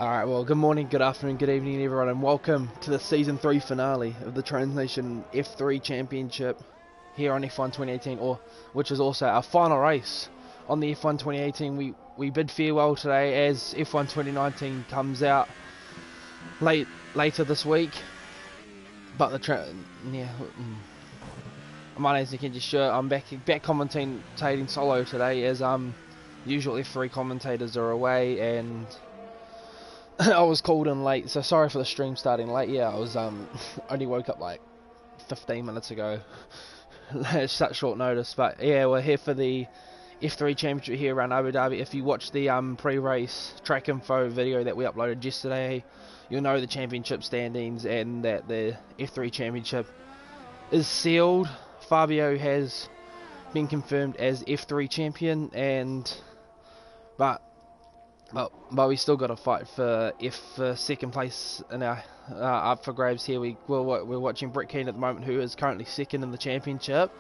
Alright, well, good morning, good afternoon, good evening, everyone, and welcome to the Season 3 finale of the Trans-Nation F3 Championship here on F1 2018, which is also our final race on the F1 2018. We bid farewell today as F1 2019 comes out later this week, but my name's Nick Sure. I'm back commentating solo today as usual F3 commentators are away and I was called in late, so sorry for the stream starting late. Yeah, I was only woke up like 15 minutes ago. Such short notice, but yeah, we're here for the F3 Championship here around Abu Dhabi. If you watch the pre-race track info video that we uploaded yesterday, you'll know the championship standings and that the F3 Championship is sealed. Fabio has been confirmed as F3 champion, but we still got to fight for second place in our up for grabs here. We're watching Brett Keane at the moment, who is currently second in the championship,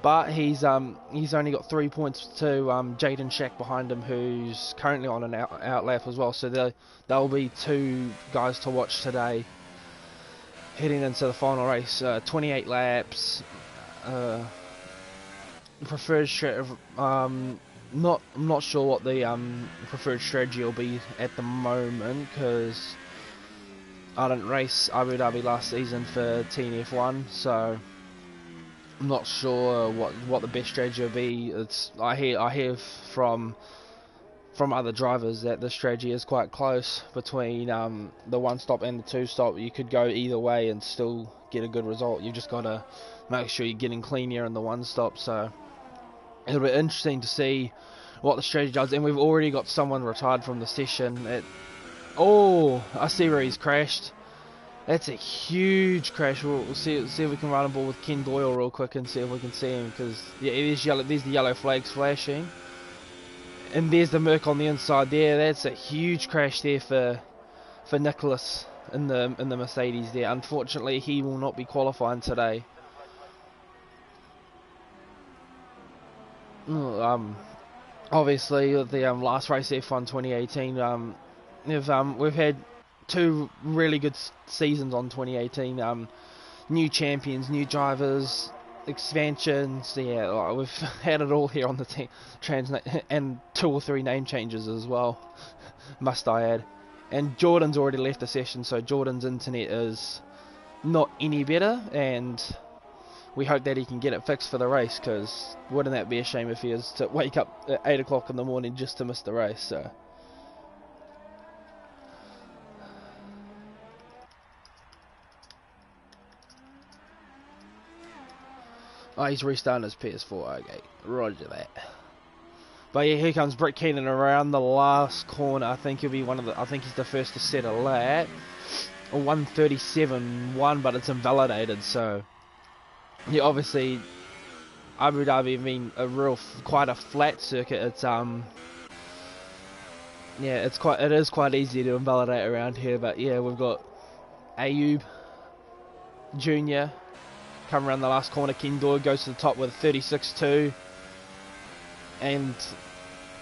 but he's only got 3 points to Jaden Shack behind him, who's currently on an out lap as well. So there'll be two guys to watch today heading into the final race. 28 laps, preferred I'm not sure what the preferred strategy will be at the moment, because I didn't race Abu Dhabi last season for Team F1, so I'm not sure what the best strategy will be. I hear from other drivers that the strategy is quite close between the one stop and the two stop. You could go either way and still get a good result. You just got to make sure you're getting clean here in the one stop. So it'll be interesting to see what the strategy does. And we've already got someone retired from the session. I see where he's crashed. That's a huge crash. We'll see if we can run a ball with Ken Doyle real quick and see if we can see him, because yeah, there's the yellow flags flashing, and there's the Merc on the inside there. That's a huge crash there for Nicholas in the Mercedes there. Unfortunately, he will not be qualifying today. Obviously, with the last race F1 2018, we've had two really good seasons on 2018. New champions, new drivers, expansions. Yeah, we've had it all here on the team, and 2 or 3 name changes as well, must I add. And Jordan's already left the session, so Jordan's internet is not any better, and we hope that he can get it fixed for the race, because wouldn't that be a shame if he is to wake up at 8 o'clock in the morning just to miss the race. So he's restarting his PS4. Okay, roger that. But yeah, here comes Brett Keenan around the last corner. I think he'll be I think he's the first to set a lap. A 1:37.1, but it's invalidated. So yeah, obviously Abu Dhabi being quite a flat circuit. It's it is quite easy to invalidate around here. But yeah, we've got Ayub Jr. come around the last corner. Ken Doyle goes to the top with a 36.2, and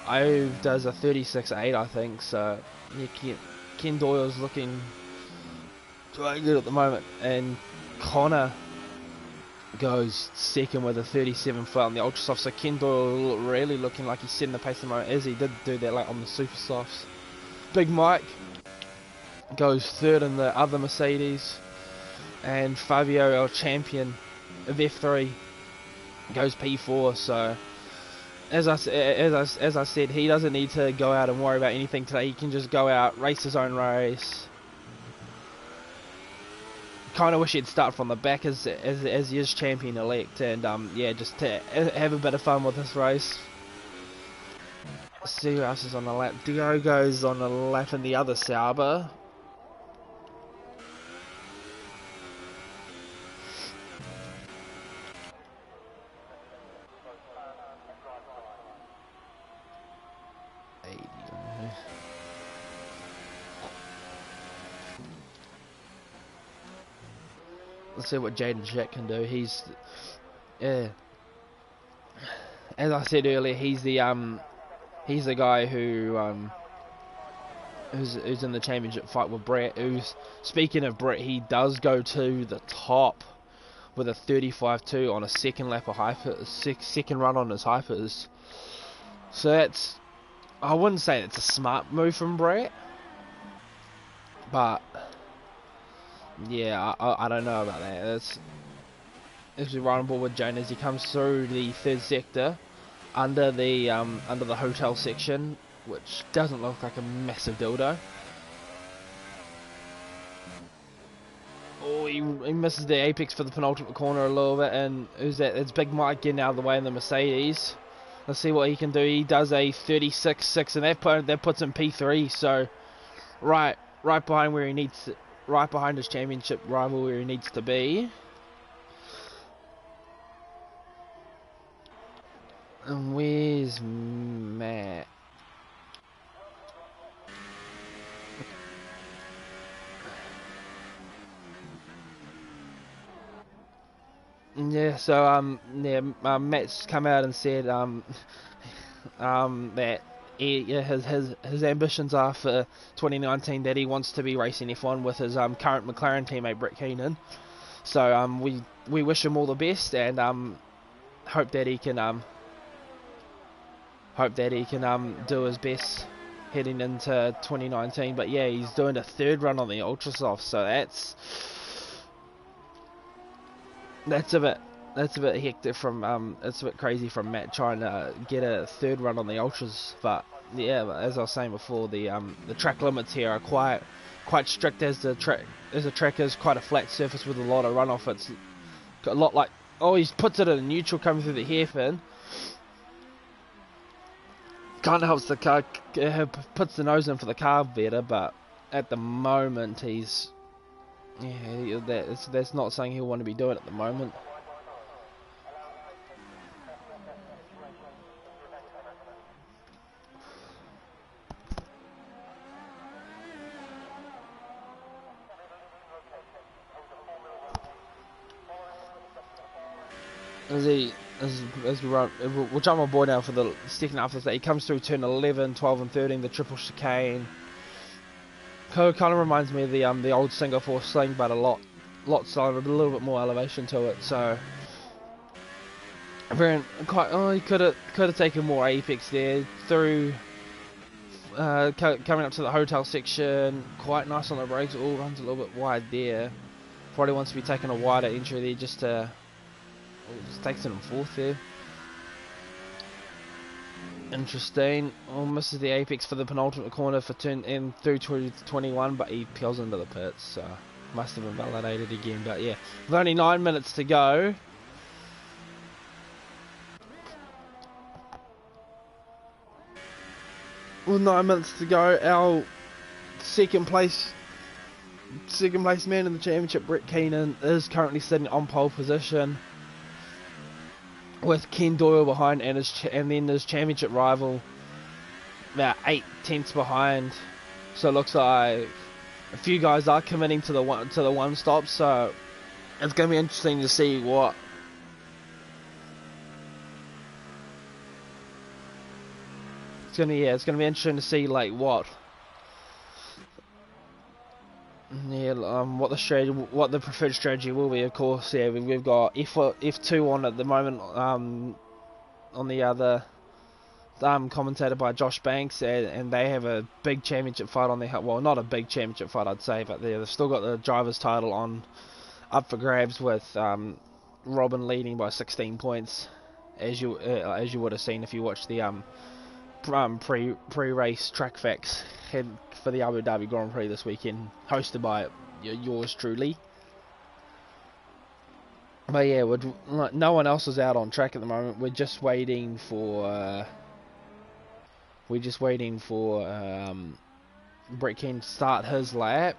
Ayub does a 36.8, I think. So yeah, Ken Doyle's looking quite good at the moment, and Connor goes second with a 37 foot on the ultra soft. So Ken Doyle really looking like he's setting the pace at the moment, as he did do that like on the super softs. Big Mike goes third in the other Mercedes, and Fabio, our champion of F3, goes P4. So as I said, he doesn't need to go out and worry about anything today. He can just go out, race his own race. Kind of wish he'd start from the back as he is champion elect, and yeah, just to have a bit of fun with this race. Let's see who else is on the lap. Diogo's on the lap in the other Sauber. Let's see what Jaden Shack can do. He's, yeah, as I said earlier, he's the guy who who's in the championship fight with Brett. Speaking of Brett, he does go to the top with a 35-2 on a second lap of second run on his hypers. So that's, I wouldn't say it's a smart move from Brett, but yeah, I don't know about that. As we run on board with Jane as he comes through the third sector under the hotel section, which doesn't look like a massive dildo. Oh, he misses the apex for the penultimate corner a little bit, and who's that? It's Big Mike getting out of the way in the Mercedes. Let's see what he can do. He does a 36.6, and that puts him P3. So right behind where he needs to, right behind his championship rival where he needs to be. And where's Matt? Yeah, so Matt's come out and said that his ambitions are for 2019 that he wants to be racing F1 with his current McLaren teammate Brett Keenan. So we wish him all the best, and hope that he can do his best heading into 2019. But yeah, he's doing a third run on the Ultrasoft, so that's a bit hectic from it's a bit crazy from Matt trying to get a third run on the Ultras. But yeah, as I was saying before, the track limits here are quite strict, as the track is quite a flat surface with a lot of runoff. It's got a lot like, oh, he puts it in neutral coming through the hairpin. Kind of helps the car, puts the nose in for the car better, but at the moment he's, yeah, that's not something he'll want to be doing at the moment. As we run, we'll jump on board now for the second half of that. He comes through turn 11, 12 and 13, the triple chicane. Kind of reminds me of the old Singapore sling, but a lot slower, a little bit more elevation to it. So he could have taken more apex there through. Coming up to the hotel section, quite nice on the brakes. All runs a little bit wide there. Probably wants to be taking a wider entry there just to. Just takes it in fourth there. Interesting. Oh, misses the apex for the penultimate corner for turn in through 21, but he peels into the pits, so must have been validated again. But yeah, with only 9 minutes to go. With 9 minutes to go, our second place man in the championship, Brett Keenan, is currently sitting on pole position, with Ken Doyle behind, and then his championship rival about 8/10 behind. So it looks like a few guys are committing to the one stop. So it's going to be interesting to see what. It's going to be interesting to see like what. Yeah, what the preferred strategy will be. Of course, yeah, we've got F2 on at the moment. On the other, commentated by Josh Banks, and they have a big championship fight on their. Well, not a big championship fight, I'd say, but they've still got the drivers' title on up for grabs, with Robin leading by 16 points, as you would have seen if you watched the pre-race track facts for the Abu Dhabi Grand Prix this weekend, hosted by yours truly. But yeah, no one else is out on track at the moment. We're just waiting for Brett King to start his lap,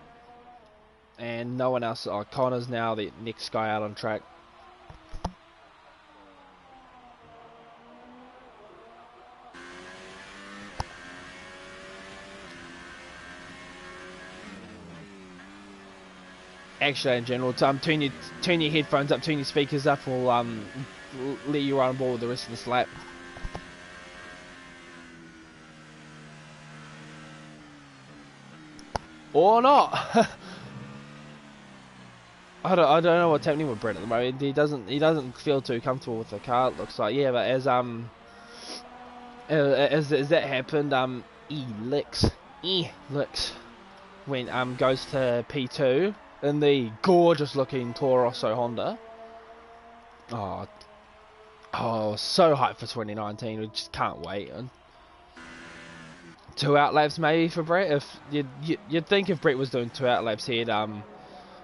and no one else. Connor's now the next guy out on track. Actually, in general, turn your headphones up, turn your speakers up, we'll let you run on board with the rest of this lap. or not. I don't know what's happening with Brett at the moment. He doesn't feel too comfortable with the car. It looks like, yeah, but as that happened, Elix when goes to P2 in the gorgeous looking Toro Rosso Honda. Oh, so hyped for 2019. We just can't wait. And 2 outlaps maybe for Brett. If you'd think if Brett was doing 2 outlaps, he'd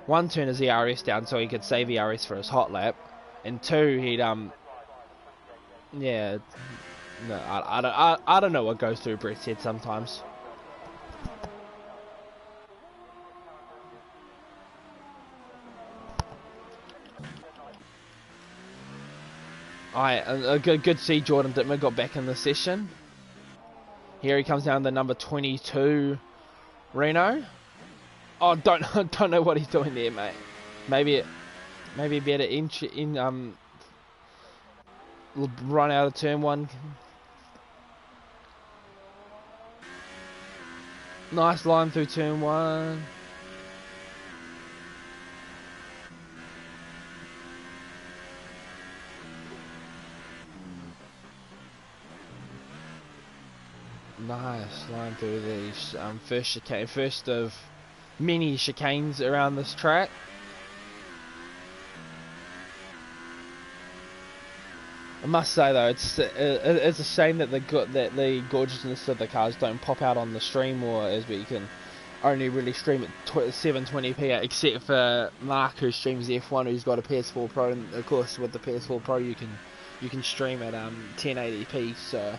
one, turn his ERS down so he could save ERS for his hot lap, and 2, he'd yeah, no, I don't know what goes through Brett's head sometimes. Good to see Jordan Dittmer got back in the session. Here he comes down the number 22 Reno. Oh, don't know what he's doing there, mate. Maybe better run out of turn 1. Nice line through turn 1. Nice line through the first of many chicanes around this track. I must say though, it's a shame that the gorgeousness of the cars don't pop out on the stream more, as we can only really stream at 720p, except for Mark, who streams F1, who's got a PS4 Pro, and of course with the PS4 Pro you can stream at 1080p. So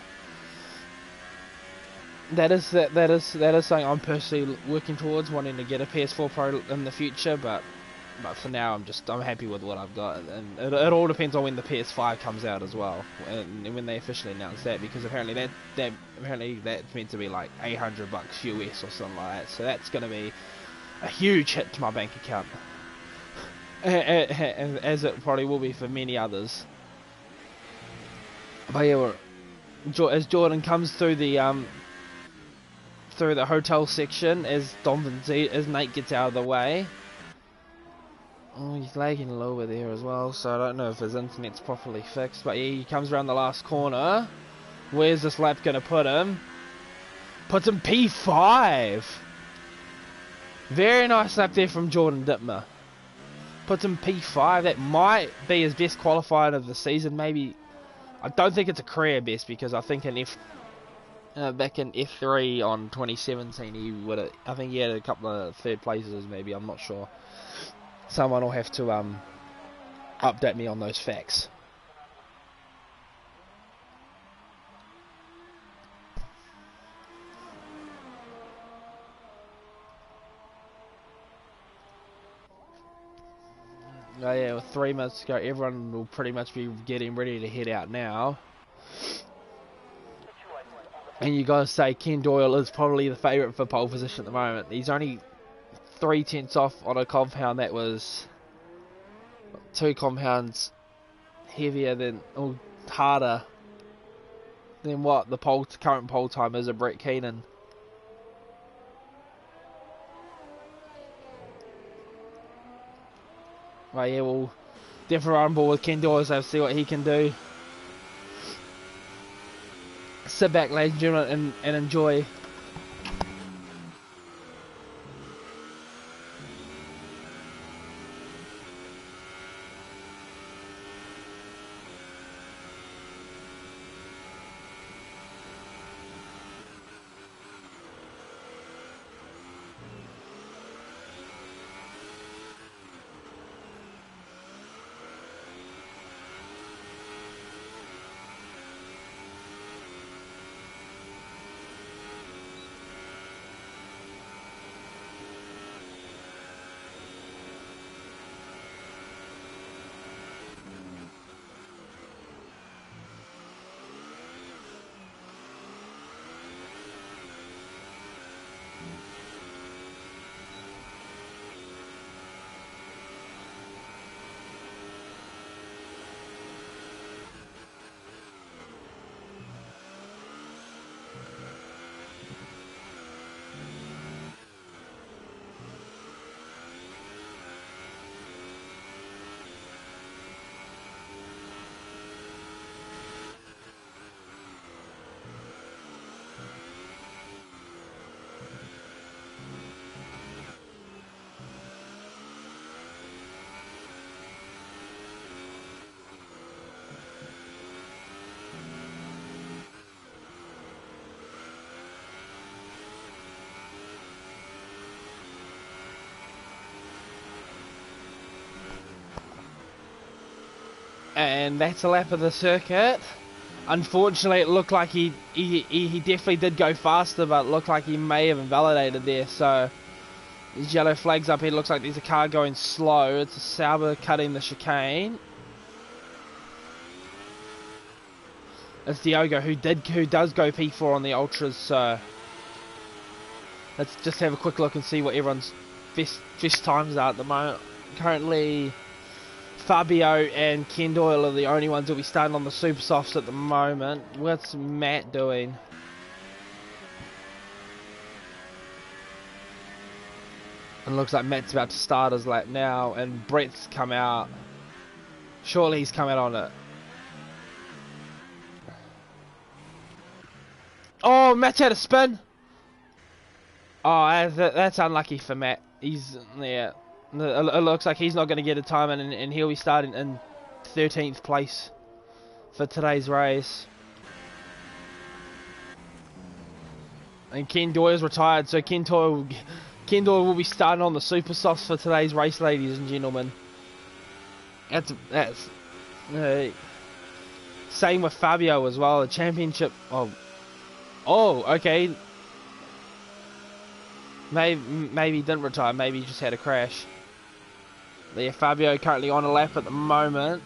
that is something I'm personally working towards, wanting to get a PS4 Pro in the future, but for now I'm happy with what I've got, and it all depends on when the PS5 comes out as well, and when they officially announce that, because apparently that's meant to be like $800 US or something like that, so that's going to be a huge hit to my bank account, as it probably will be for many others. But yeah, as Jordan comes through the hotel section, as Nate gets out of the way. Oh, he's lagging a little bit there as well, so I don't know if his internet's properly fixed. But yeah, he comes around the last corner. Where's this lap going to put him? Puts him P5. Very nice lap there from Jordan Dittmer. Puts him P5. That might be his best qualifier of the season. Maybe. I don't think it's a career best, because I think back in F3 on 2017, I think he had a couple of third places maybe. I'm not sure. Someone will have to update me on those facts. Oh yeah, with 3 minutes to go, everyone will pretty much be getting ready to head out now. And you gotta say, Ken Doyle is probably the favourite for pole position at the moment. He's only 3/10 off on a compound that was 2 compounds heavier than, or harder than what the current pole time is of Brett Keenan. Right, yeah, we'll definitely run ball with Ken Doyle, so see what he can do. Sit back, ladies and gentlemen, and enjoy. And that's a lap of the circuit. Unfortunately, it looked like he definitely did go faster, but it looked like he may have invalidated there. So there's yellow flags up here. It looks like there's a car going slow. It's a Sauber cutting the chicane. It's Diogo who does go P4 on the ultras. So let's just have a quick look and see what everyone's best times are at the moment. Currently, Fabio and Ken Doyle are the only ones who'll be starting on the super softs at the moment. What's Matt doing? And it looks like Matt's about to start his lap now, and Brett's come out. Surely he's come out on it. Oh, Matt's had a spin. Oh, that's unlucky for Matt. Yeah. It looks like he's not going to get a time, and he'll be starting in 13th place for today's race. And Ken Doyle's retired, so Ken Doyle will be starting on the super softs for today's race, ladies and gentlemen. That's same with Fabio as well. The championship. Oh, okay. Maybe he didn't retire. Maybe he just had a crash. Yeah, Fabio currently on a lap at the moment.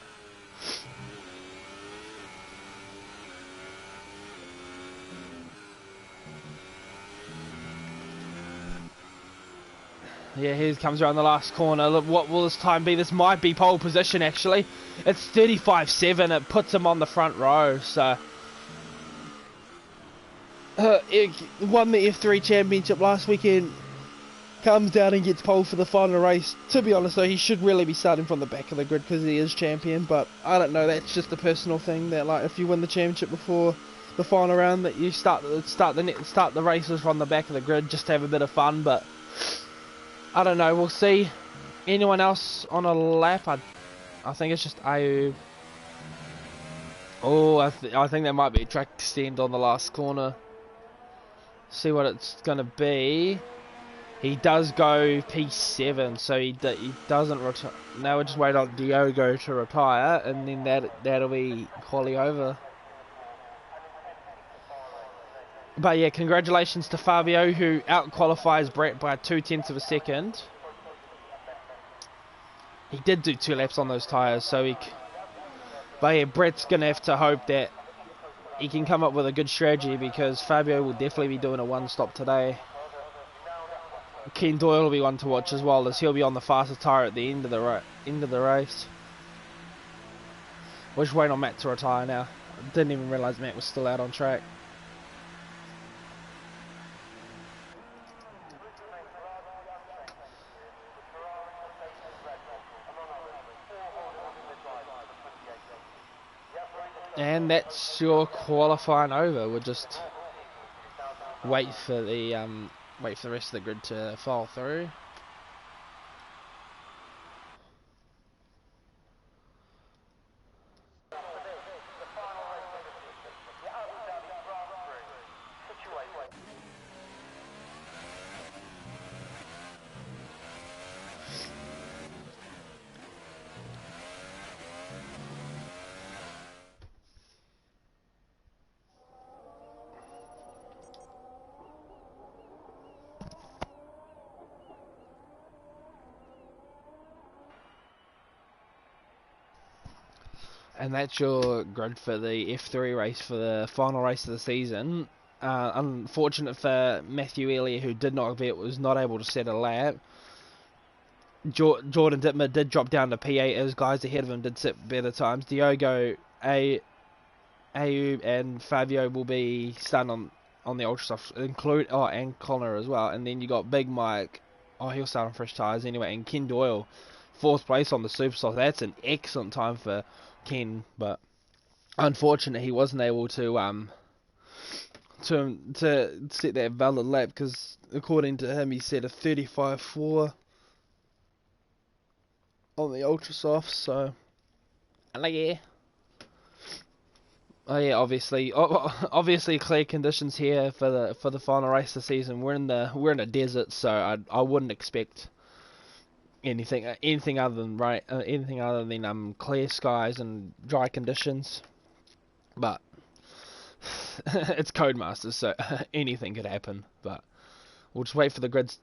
Yeah, here he comes around the last corner. Look, what will this time be? This might be pole position, actually. It's 35.7. It puts him on the front row, so... It won the F3 championship last weekend. Comes down and gets pole for the final race. To be honest though, he should really be starting from the back of the grid because he is champion, but I don't know, that's just a personal thing that, like, if you win the championship before the final round, that you start the races from the back of the grid just to have a bit of fun. But I don't know, we'll see. Anyone else on a lap? I think it's just Ayub. Oh, I think there might be a track extend on the last corner. See what it's gonna be. He does go P7, so he doesn't retire. Now we'll just wait on Diogo to retire, and then that'll be quali over. But yeah, congratulations to Fabio, who out-qualifies Brett by 0.2 of a second. He did do 2 laps on those tyres, so but yeah, Brett's going to have to hope that he can come up with a good strategy, because Fabio will definitely be doing a one-stop today. Ken Doyle will be one to watch as well, as he'll be on the fastest tyre at the end of the race. We'll just wait on Matt to retire now. I didn't even realise Matt was still out on track. And that's your qualifying over. We'll just wait for the rest of the grid to file through. And that's your grid for the F3 race for the final race of the season. Unfortunate for Matthew Elliott, who was not able to set a lap. Jordan Dittmer did drop down to P8 as guys ahead of him did set better times. Diogo, Ayub and Fabio will be starting on the Ultrasoft, and Connor as well. And then you got Big Mike. He'll start on fresh tyres anyway. And Ken Doyle, 4th place on the Supersoft. That's an excellent time for Ken, but unfortunately he wasn't able to set that valid lap, because according to him he set a 35.4 on the Ultrasoft. So yeah. Obviously clear conditions here for the final race of the season. We're in a desert, so I wouldn't expect anything other than clear skies and dry conditions. But it's Codemasters, so anything could happen. But we'll just wait for the grid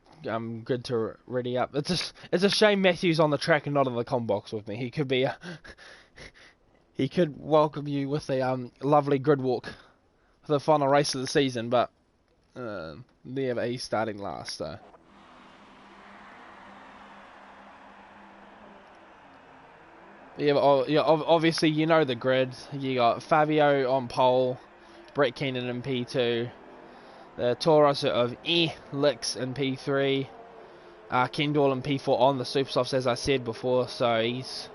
to ready up. It's a shame Matthew's on the track and not in the comm box with me. He could be he could welcome you with a lovely grid walk for the final race of the season, but he's starting last, so. Yeah, obviously you know the grid. You got Fabio on pole, Brett Keenan in P2, the Toro of Licks in P3, Kendall in P4 on the super softs, as I said before. So he's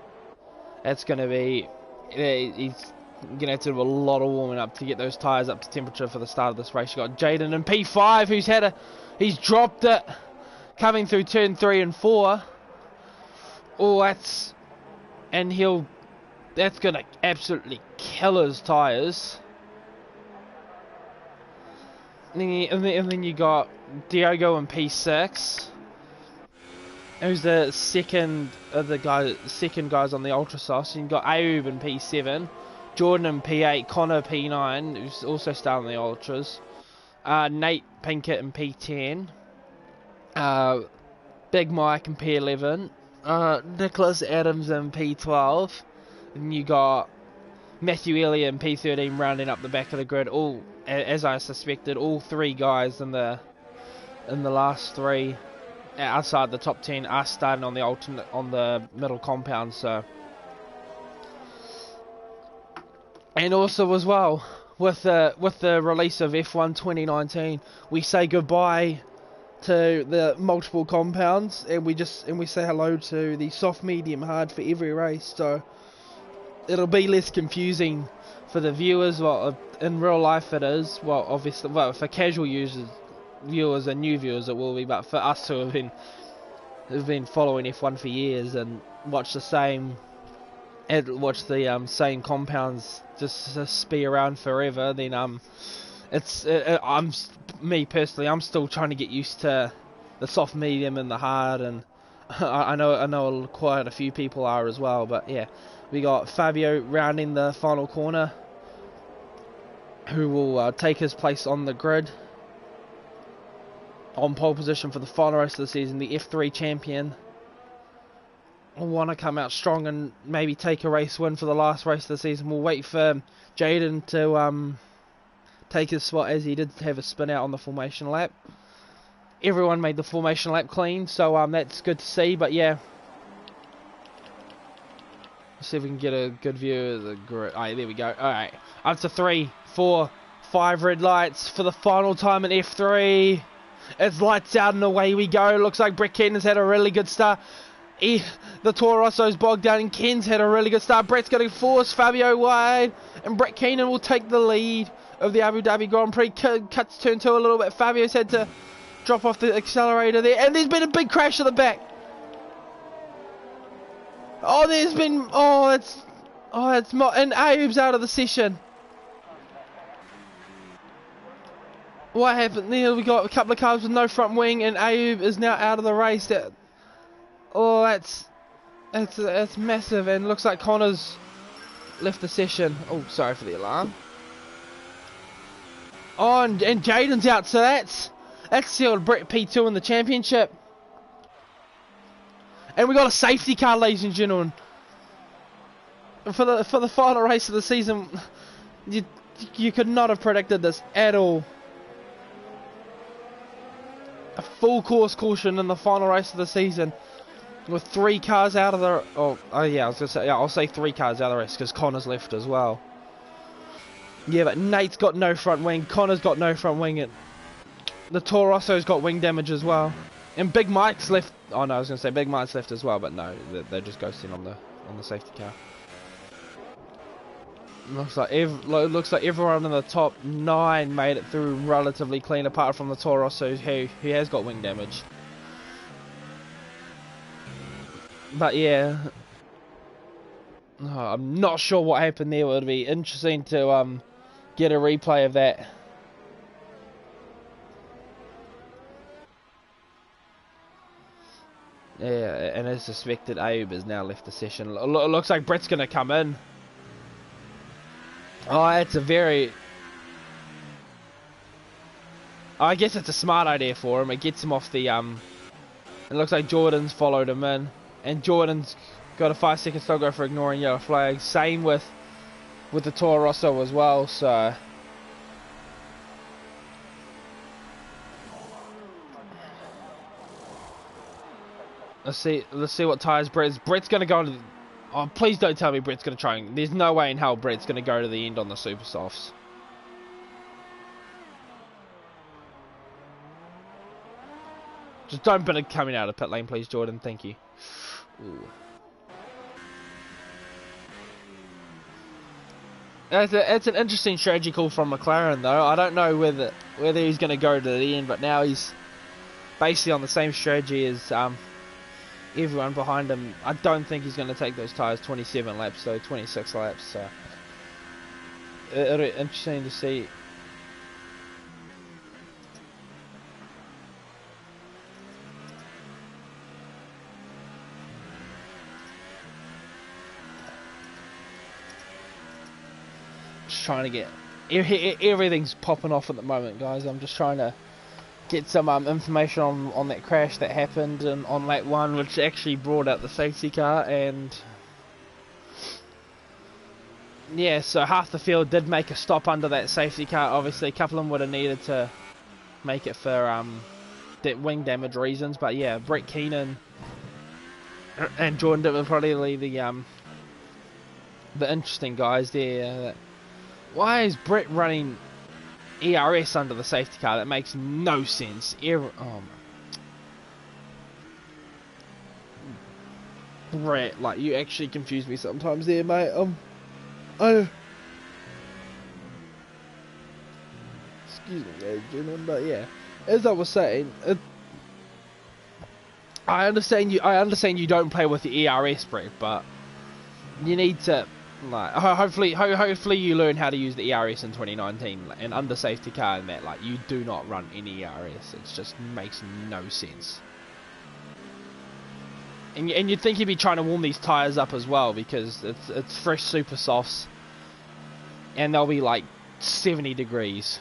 gonna have to do a lot of warming up to get those tyres up to temperature for the start of this race. You got Jaden in P5 he's dropped it coming through turn 3 and 4. Oh, that's gonna absolutely kill his tyres. And then you got Diogo in P6, who's the second guys on the Ultra Sauce. You got Ayub in P7, Jordan in P8, Connor P9, who's also starting the Ultras, Nate Pinkett in P10, Big Mike in P11, Nicholas Adams in P12, and you got Matthew Elliott in P13 rounding up the back of the grid. All, as I suspected, all 3 guys in the last 3 outside the top 10 are starting on the middle compound. So, and also as well with the release of F1 2019, we say goodbye to the multiple compounds, and we say hello to the soft, medium, hard for every race. So it'll be less confusing for the viewers. Well, in real life it is. Well, obviously, for casual viewers and new viewers it will be, but for us who have been following F1 for years and watch the same compounds just speed around forever, then me personally, I'm still trying to get used to the soft, medium, and the hard, and I know quite a few people are as well. But yeah, we got Fabio rounding the final corner, who will take his place on the grid on pole position for the final race of the season. The F3 champion will want to come out strong and maybe take a race win for the last race of the season. We'll wait for Jaden to take his spot, as he did have a spin out on the formation lap. Everyone made the formation lap clean, so that's good to see. But yeah, let's see if we can get a good view of the grid. Alright, there we go. Alright, up to 3, 4, 5 red lights for the final time in F3. It's lights out and away we go. Looks like Brett Keenan's had a really good start. The Toro Rosso's bogged down and Ken's had a really good start. Brett's going to force Fabio wide, and Brett Keenan will take the lead of the Abu Dhabi Grand Prix. Cuts turn 2 a little bit. Fabio's had to drop off the accelerator there, and there's been a big crash at the back. Oh, and Ayub's out of the session. What happened there? We got a couple of cars with no front wing, and Ayub is now out of the race. That's massive, and looks like Connor's left the session. Oh, sorry for the alarm. Oh, and Jaden's out, so that's sealed Brett P2 in the championship. And we got a safety car, ladies and gentlemen, for the final race of the season. You could not have predicted this at all. A full course caution in the final race of the season, with 3 cars out of the... Oh yeah, I was gonna say, yeah, I'll say 3 cars out of the race because Connor's left as well. Yeah, but Nate's got no front wing, Connor's got no front wing, and the Toro Rosso's got wing damage as well. And Big Mike's left. Oh no, I was gonna say Big Mike's left as well, but no, they're just ghosting on the safety car. Looks like everyone in the top 9 made it through relatively clean, apart from the Toro Rosso, who has got wing damage. But yeah, I'm not sure what happened there. It would be interesting to get a replay of that. Yeah, and as suspected, Ayub has now left the session. Looks like Brett's going to come in. Oh, it's a very... I guess it's a smart idea for him. It gets him off the... It looks like Jordan's followed him in. And Jordan's got a 5-second still go for ignoring yellow flags. Same with the Toro Rosso as well, so... Let's see what tyres Brett's going to go into... Oh, please don't tell me Brett's going to try and... There's no way in hell Brett's going to go to the end on the super softs. Just don't put it coming out of pit lane, please, Jordan. Thank you. Ooh. It's an interesting strategy call from McLaren, though. I don't know whether he's going to go to the end, but now he's basically on the same strategy as everyone behind him. I don't think he's going to take those tyres 27 laps, though, 26 laps. So it'll be interesting to see. Trying to get everything's popping off at the moment, guys. I'm just trying to get some information on that crash that happened on lap 1, which actually brought out the safety car. And yeah, so half the field did make a stop under that safety car. Obviously a couple of them would have needed to make it for that wing damage reasons, but yeah, Brett Keenan and Jordan Ditt were probably the interesting guys there. Why is Brett running ERS under the safety car? That makes no sense. Brett, like, you actually confuse me sometimes there, mate. Excuse me, ladies and gentlemen, but yeah, as I was saying, I understand you don't play with the ERS, Brett, but you need to. Like, hopefully you learn how to use the ERS in 2019 and under safety car and that. Like, you do not run any ERS. It just makes no sense. And you'd think he'd be trying to warm these tyres up as well, because it's fresh super softs and they'll be like 70 degrees.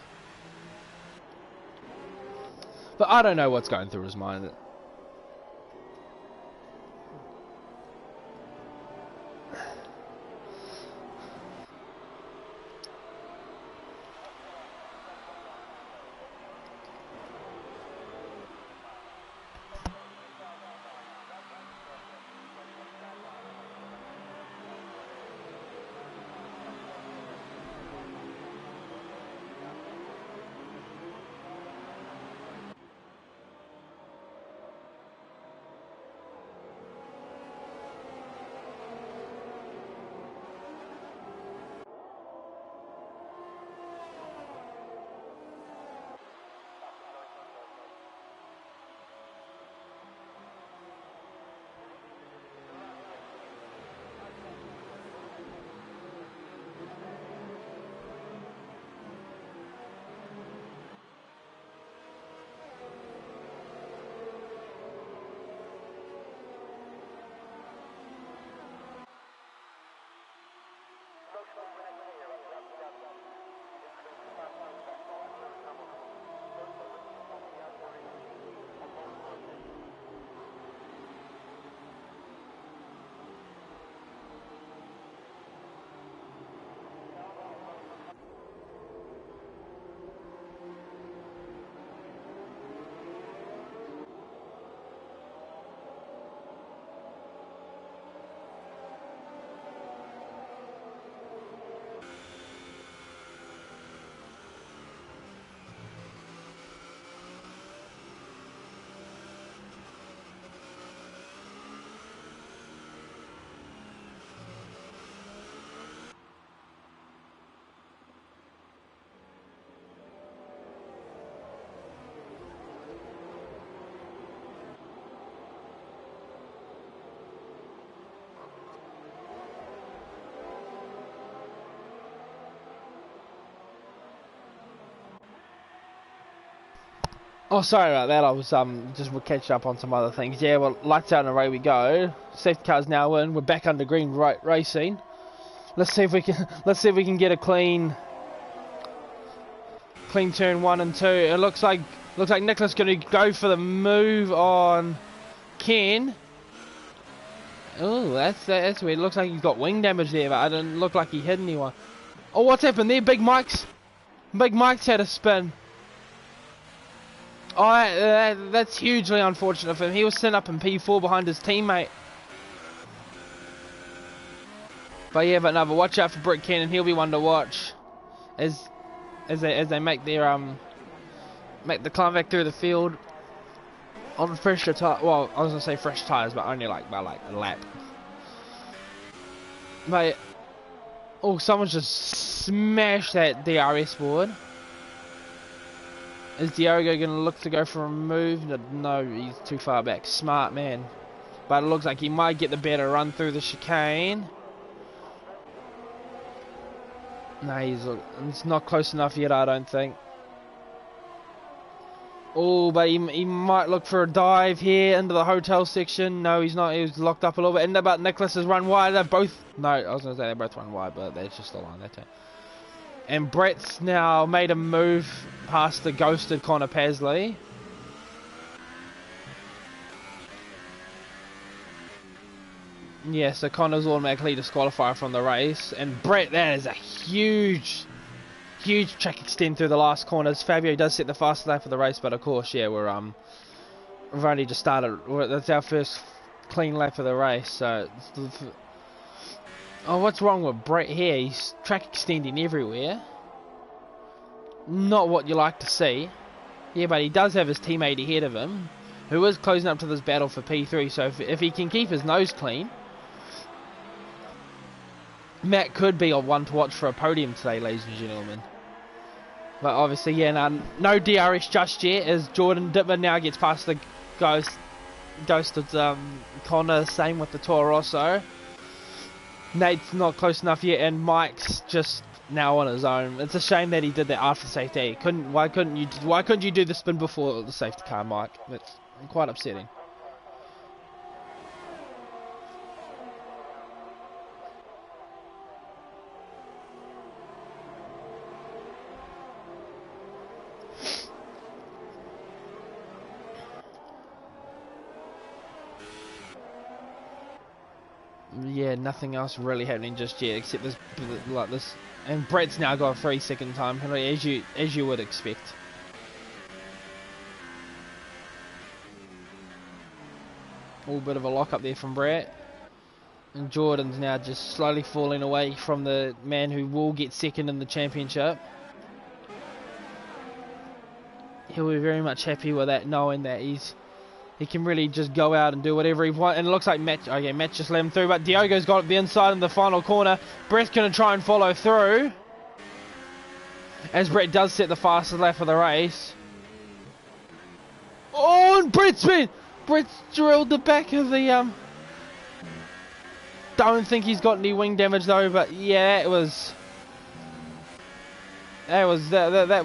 But I don't know what's going through his mind. Oh, sorry about that. I was just catching up on some other things. Yeah, well, lights out and away we go. Safety car's now in. We're back under green racing. Let's see if we can get a clean turn 1 and 2. It looks like Nicholas going to go for the move on Ken. Oh, that's weird. It looks like he's got wing damage there, but I didn't look like he hit anyone. Oh, what's happened there? Big Mike's had a spin. Oh, that's hugely unfortunate for him. He was sitting up in P4 behind his teammate. But yeah, but watch out for Brick Cannon. He'll be one to watch as they make their make the climb back through the field on fresher tires. Well, I was gonna say fresh tires, but only by a lap. But oh, someone's just smashed that DRS board. Is Diogo going to look to go for a move? No, he's too far back. Smart man. But it looks like he might get the better run through the chicane. No, it's not close enough yet, I don't think. Oh, but he might look for a dive here into the hotel section. No, he's not. He was locked up a little bit. And about Nicholas has run wide. They've both... No, I was going to say they both run wide, but that's just a line. That's it. And Brett's now made a move past the ghosted Connor Pasley. Yeah, so Connor's automatically disqualified from the race. And Brett, that is a huge track extend through the last corners. Fabio does set the fastest lap of the race, but of course, yeah, we've only just started. That's our first clean lap of the race, so... Oh, what's wrong with Brett here? He's track extending everywhere. Not what you like to see. Yeah, but he does have his teammate ahead of him, who is closing up to this battle for P3, so if he can keep his nose clean, Matt could be a one to watch for a podium today, ladies and gentlemen. But obviously, yeah, no DRS just yet, as Jordan Dittmer now gets past the ghosted Connor, same with the Toro Rosso. Nate's not close enough yet, and Mike's just now on his own. It's a shame that he did that after safety. Why couldn't you do the spin before the safety car, Mike? It's quite upsetting. Yeah, nothing else really happening just yet, except this, like this. And Brett's now got a 3-second time penalty, as you would expect. All bit of a lock up there from Brett. And Jordan's now just slowly falling away from the man who will get second in the championship. He'll be very much happy with that, knowing that he can really just go out and do whatever he wants. And it looks like Matt just let him through, but Diogo's got the inside in the final corner. Brett's going to try and follow through, as Brett does set the fastest lap of the race. Oh, and Brett's drilled the back of the... Don't think he's got any wing damage though, but yeah, that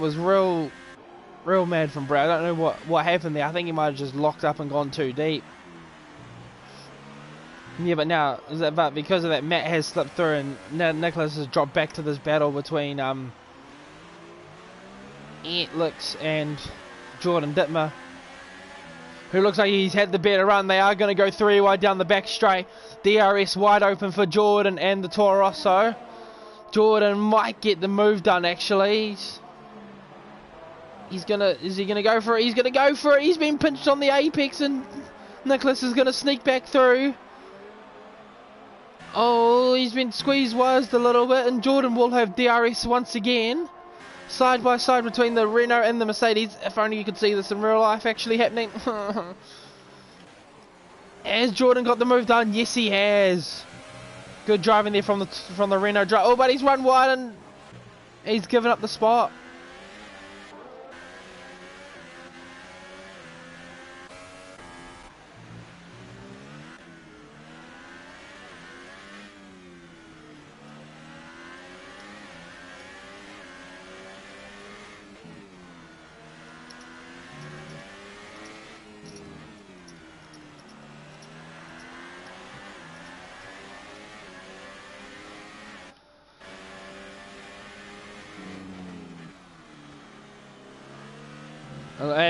was real mad from Brett. I don't know what happened there. I think he might have just locked up and gone too deep. Yeah, but now, but because of that, Matt has slipped through, and now Nicholas has dropped back to this battle between Antlix and Jordan Dittmer, who looks like he's had the better run. They are going to go 3 wide down the back straight. DRS wide open for Jordan and the Toro Rosso. Jordan might get the move done, actually. Is he gonna go for it? He's gonna go for it. He's been pinched on the apex, and Nicholas is gonna sneak back through. Oh, he's been squeezed a little bit, and Jordan will have DRS once again. Side by side between the Renault and the Mercedes. If only you could see this in real life actually happening. Has Jordan got the move done? Yes, he has. Good driving there from the Renault drive. Oh, but he's run wide and he's given up the spot.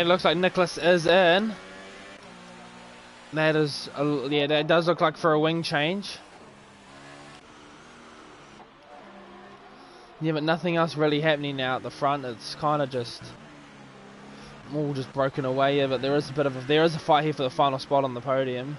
it looks like Nicholas is in. That is, yeah, that does look like for a wing change. Yeah, but nothing else really happening now at the front. It's kind of just all just broken away. Yeah, but there is a fight here for the final spot on the podium.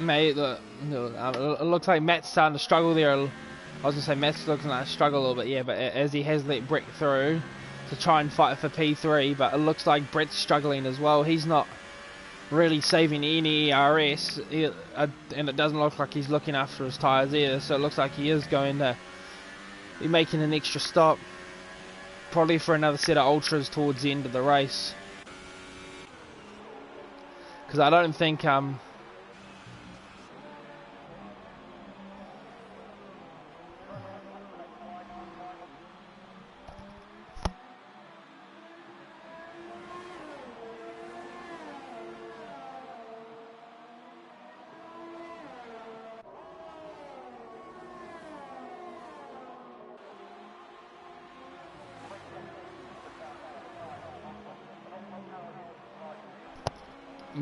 Mate, it looks like Matt's starting to struggle there. I was going to say Matt's looking like to struggle a little bit, yeah, but as he has let Brett through to try and fight for P3, but it looks like Brett's struggling as well. He's not really saving any ERS, and it doesn't look like he's looking after his tyres either, so it looks like he is going to be making an extra stop, probably for another set of ultras towards the end of the race. Because I don't think...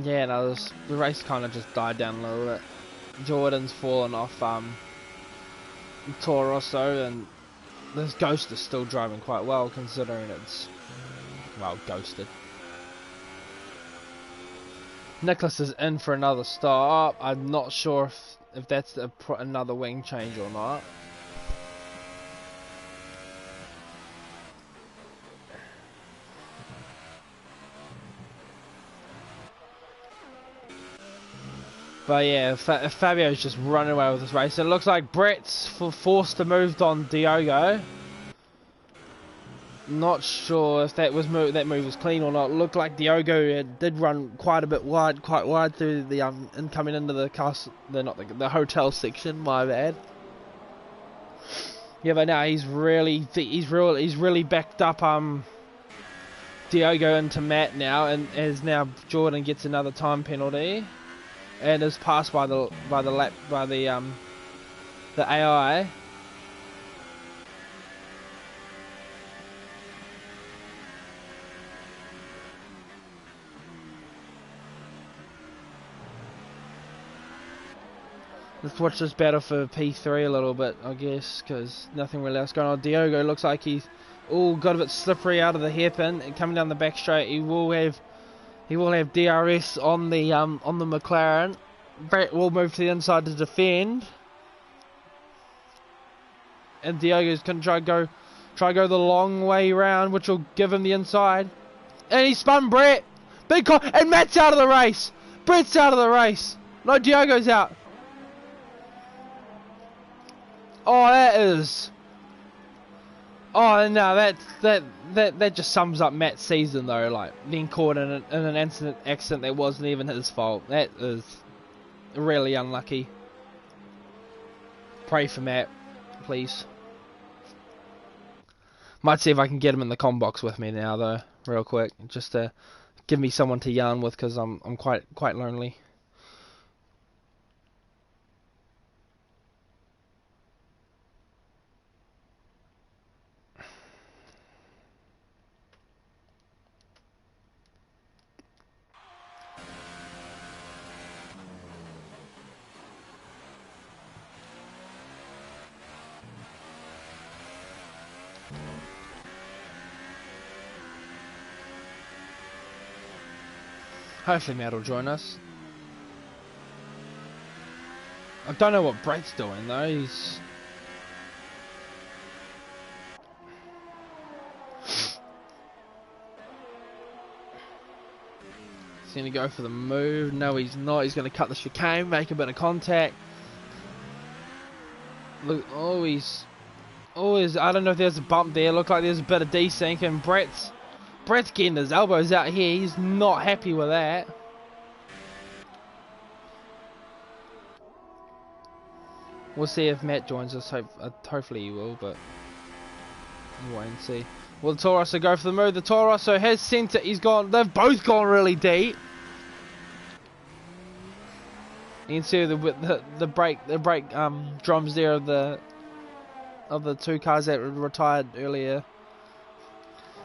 yeah, no, the race kind of just died down a little bit. Jordan's fallen off Toro Rosso, and this Ghost is still driving quite well considering it's, well, ghosted. Nicholas is in for another stop. I'm not sure if that's another wing change or not. But yeah, Fabio's just running away with this race. It looks like Brett's forced to move on Diogo. Not sure if that move was clean or not. It looked like Diogo did run quite wide through the coming into the the hotel section. My bad. Yeah, but now he's really backed up Diogo into Matt now, and as now Jordan gets another time penalty. And is passed by the AI. Let's watch this battle for P3 a little bit, I guess, because nothing really else going on. Diogo looks like he's all got a bit slippery out of the hairpin and coming down the back straight. He will have DRS on the McLaren. Brett will move to the inside to defend, and Diogo's gonna try go the long way round, which will give him the inside. And he spun Brett. And Matt's out of the race. Brett's out of the race. No, Diogo's out. Oh, that is. Oh no, that just sums up Matt's season though. Like being caught in an accident that wasn't even his fault. That is really unlucky. Pray for Matt, please. Might see if I can get him in the comm box with me now though, real quick, just to give me someone to yarn with, because I'm quite lonely. Hopefully Matt will join us. I don't know what Brett's doing though. He's going to go for the move. No, he's not. He's going to cut the chicane, make a bit of contact. Look, always. I don't know if there's a bump there. Look like there's a bit of desync, and Brett's getting his elbows out here. He's not happy with that. We'll see if Matt joins us. Hopefully he will, but we'll wait and see. Will the Toro go for the move? The Toro has sent it. He's gone. They've both gone really deep. You can see the brake drums there of the two cars that retired earlier.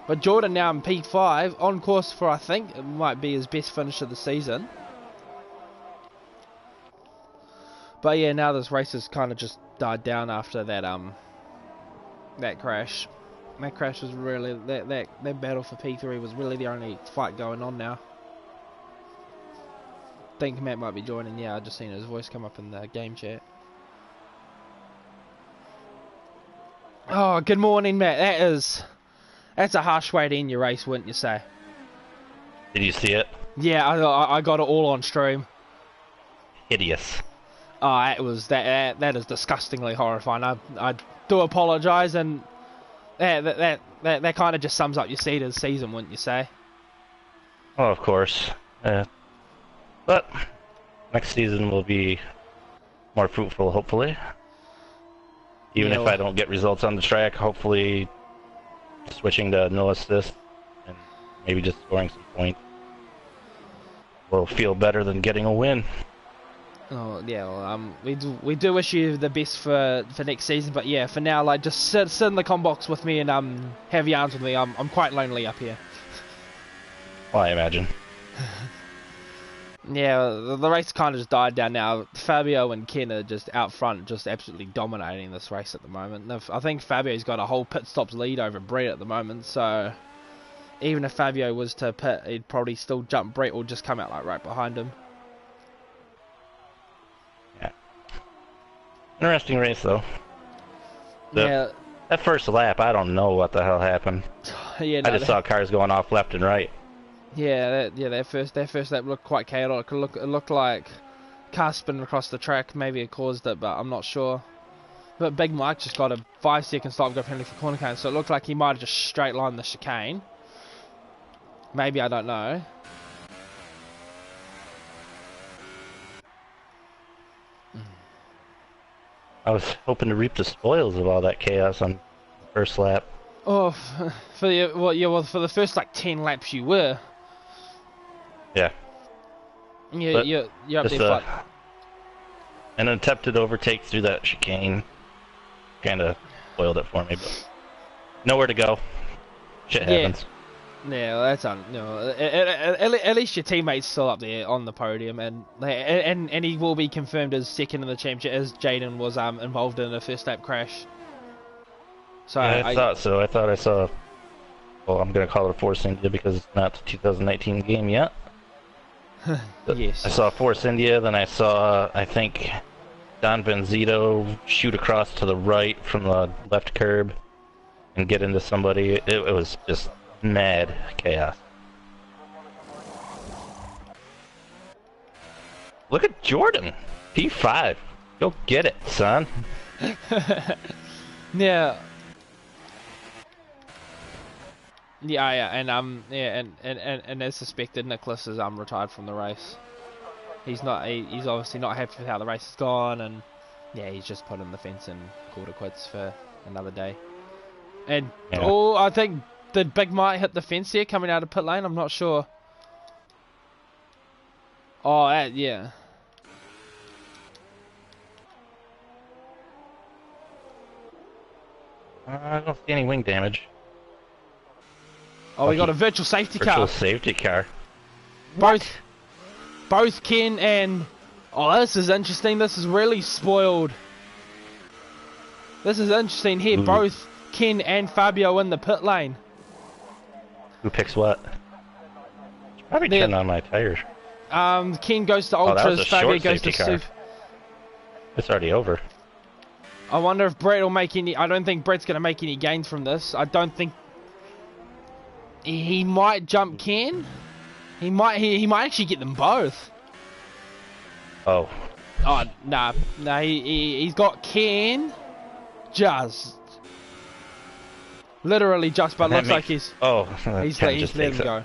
But Jordan now in P5 on course for, I think it might be his best finish of the season. But yeah, now this race has kind of just died down after that crash. That crash was really that battle for P3 was really the only fight going on now. I think Matt might be joining. Yeah, I just seen his voice come up in the game chat. Oh, good morning, Matt. That's a harsh way to end your race, wouldn't you say? Did you see it? Yeah, I got it all on stream. Hideous. Oh, it was that is disgustingly horrifying. I do apologise, and that kind of just sums up your season, wouldn't you say? Oh, of course. But next season will be more fruitful, hopefully. Even if I don't get results on the track, hopefully switching to no assist and maybe just scoring some points will feel better than getting a win. Oh yeah, well, we do wish you the best for next season, but yeah, for now, like, just sit in the com box with me and have yarns with me. I'm quite lonely up here. Well, I imagine. Yeah, the race kind of just died down now. Fabio and Ken are just out front, just absolutely dominating this race at the moment. I think Fabio's got a whole pit stops lead over Brett at the moment, so even if Fabio was to pit, he'd probably still jump Brett or just come out like right behind him. Yeah. Interesting race though. Yeah. That first lap, I don't know what the hell happened. Yeah, no, I just saw cars going off left and right. Yeah, that first lap looked quite chaotic. It looked like car spinning across the track. Maybe it caused it, but I'm not sure. But Big Mike just got a 5-second stop go penalty for corner cone, so it looked like he might have just straight lined the chicane. Maybe, I don't know. I was hoping to reap the spoils of all that chaos on the first lap. Oh, for the first like 10 laps you were. Yeah. You're up there. An attempted overtake through that chicane kind of spoiled it for me, but nowhere to go. Shit happens. Yeah, well, that's at least your teammate's still up there on the podium, and he will be confirmed as second in the championship, as Jaden was involved in a first lap crash. So yeah, I thought so. I thought I saw. Well, I'm gonna call it a Force India because it's not the 2019 game yet. Yes. I saw Force India, then I saw, I think, Don Benzito shoot across to the right from the left curb and get into somebody. It was just mad chaos. Look at Jordan, P5. Go get it, son. Yeah. Yeah, and as suspected, Nicholas is retired from the race. He's obviously not happy with how the race has gone, and yeah, he's just put in the fence and called it quits for another day. And yeah. I think did Big Mike hit the fence there coming out of pit lane? I'm not sure. Oh, yeah. I don't see any wing damage. Oh, we got a virtual safety car. Virtual safety car. Both Ken and... Oh, this is interesting. This is really spoiled. This is interesting here. Ooh. Both Ken and Fabio in the pit lane. Who picks what? Probably turn on my tires. Ken goes to Oh, that was Ultras, a Fabio short goes to safety car. Super. It's already over. I wonder if Brett will make any. I don't think Brett's going to make any gains from this. I don't think he might jump Ken. He might actually get them both. Oh. Oh nah, he's got Ken, just literally just, but looks like he's he's let him go.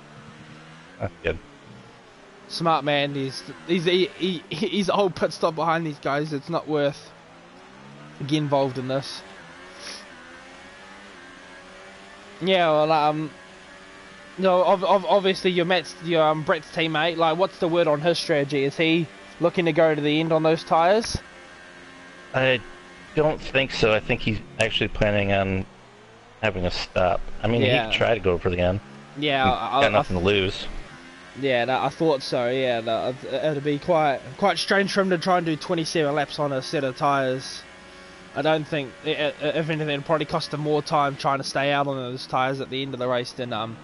That's good. Smart man. He's a whole pit stop behind these guys. It's not worth getting involved in this. Yeah, well, no, obviously your Brett's teammate. Like, what's the word on his strategy? Is he looking to go to the end on those tires? I don't think so. I think he's actually planning on having a stop. I mean, he could try to go for the end. Yeah, got nothing to lose. Yeah, I thought so. Yeah, it'd be quite strange for him to try and do 27 laps on a set of tires. I don't think, if anything, it'd probably cost him more time trying to stay out on those tires at the end of the race than Yeah,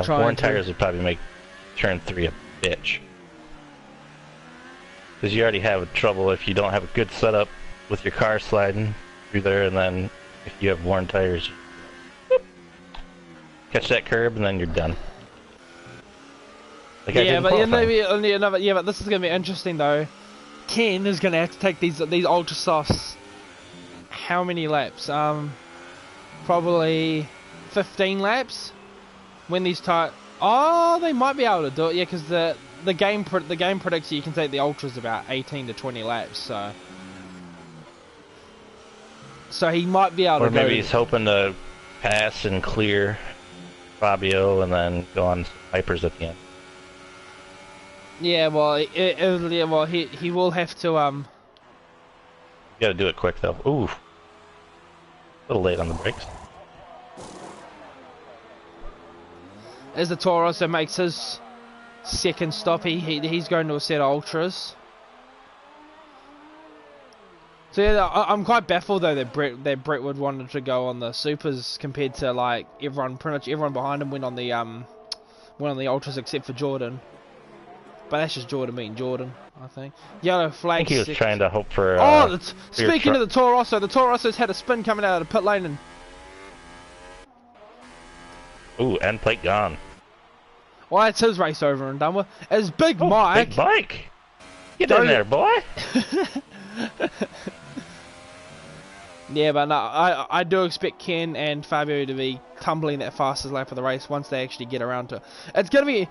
worn tires would probably make turn 3 a bitch. Because you already have trouble if you don't have a good setup with your car sliding through there, and then if you have worn tires, whoop, catch that curb and then you're done. Like but this is gonna be interesting though. Ken is gonna have to take these ultra softs. How many laps? Probably 15 laps. When these they might be able to do it. Yeah, because the game predicts you can take the ultras about 18 to 20 laps. So he might be able to. Or maybe he's hoping to pass and clear Fabio and then go on Hypers at the end. Yeah, well, he will have to. You gotta do it quick though. Ooh, a little late on the brakes. As the Toro also makes his second stop, he's going to a set of ultras. So yeah, I'm quite baffled though that Brett would want to go on the supers compared to like pretty much everyone behind him went on the ultras except for Jordan. But that's just Jordan being Jordan, I think. Yellow flag. I think he was trying to hope for. Speaking of the Toro Rosso's had a spin coming out of the pit lane and. Ooh, end plate gone. Well, that's his race over and done with. As Big Mike. Big Mike! Get in there, boy! Yeah, but no, I do expect Ken and Fabio to be tumbling that fastest lap of the race once they actually get around to it. It's gonna be.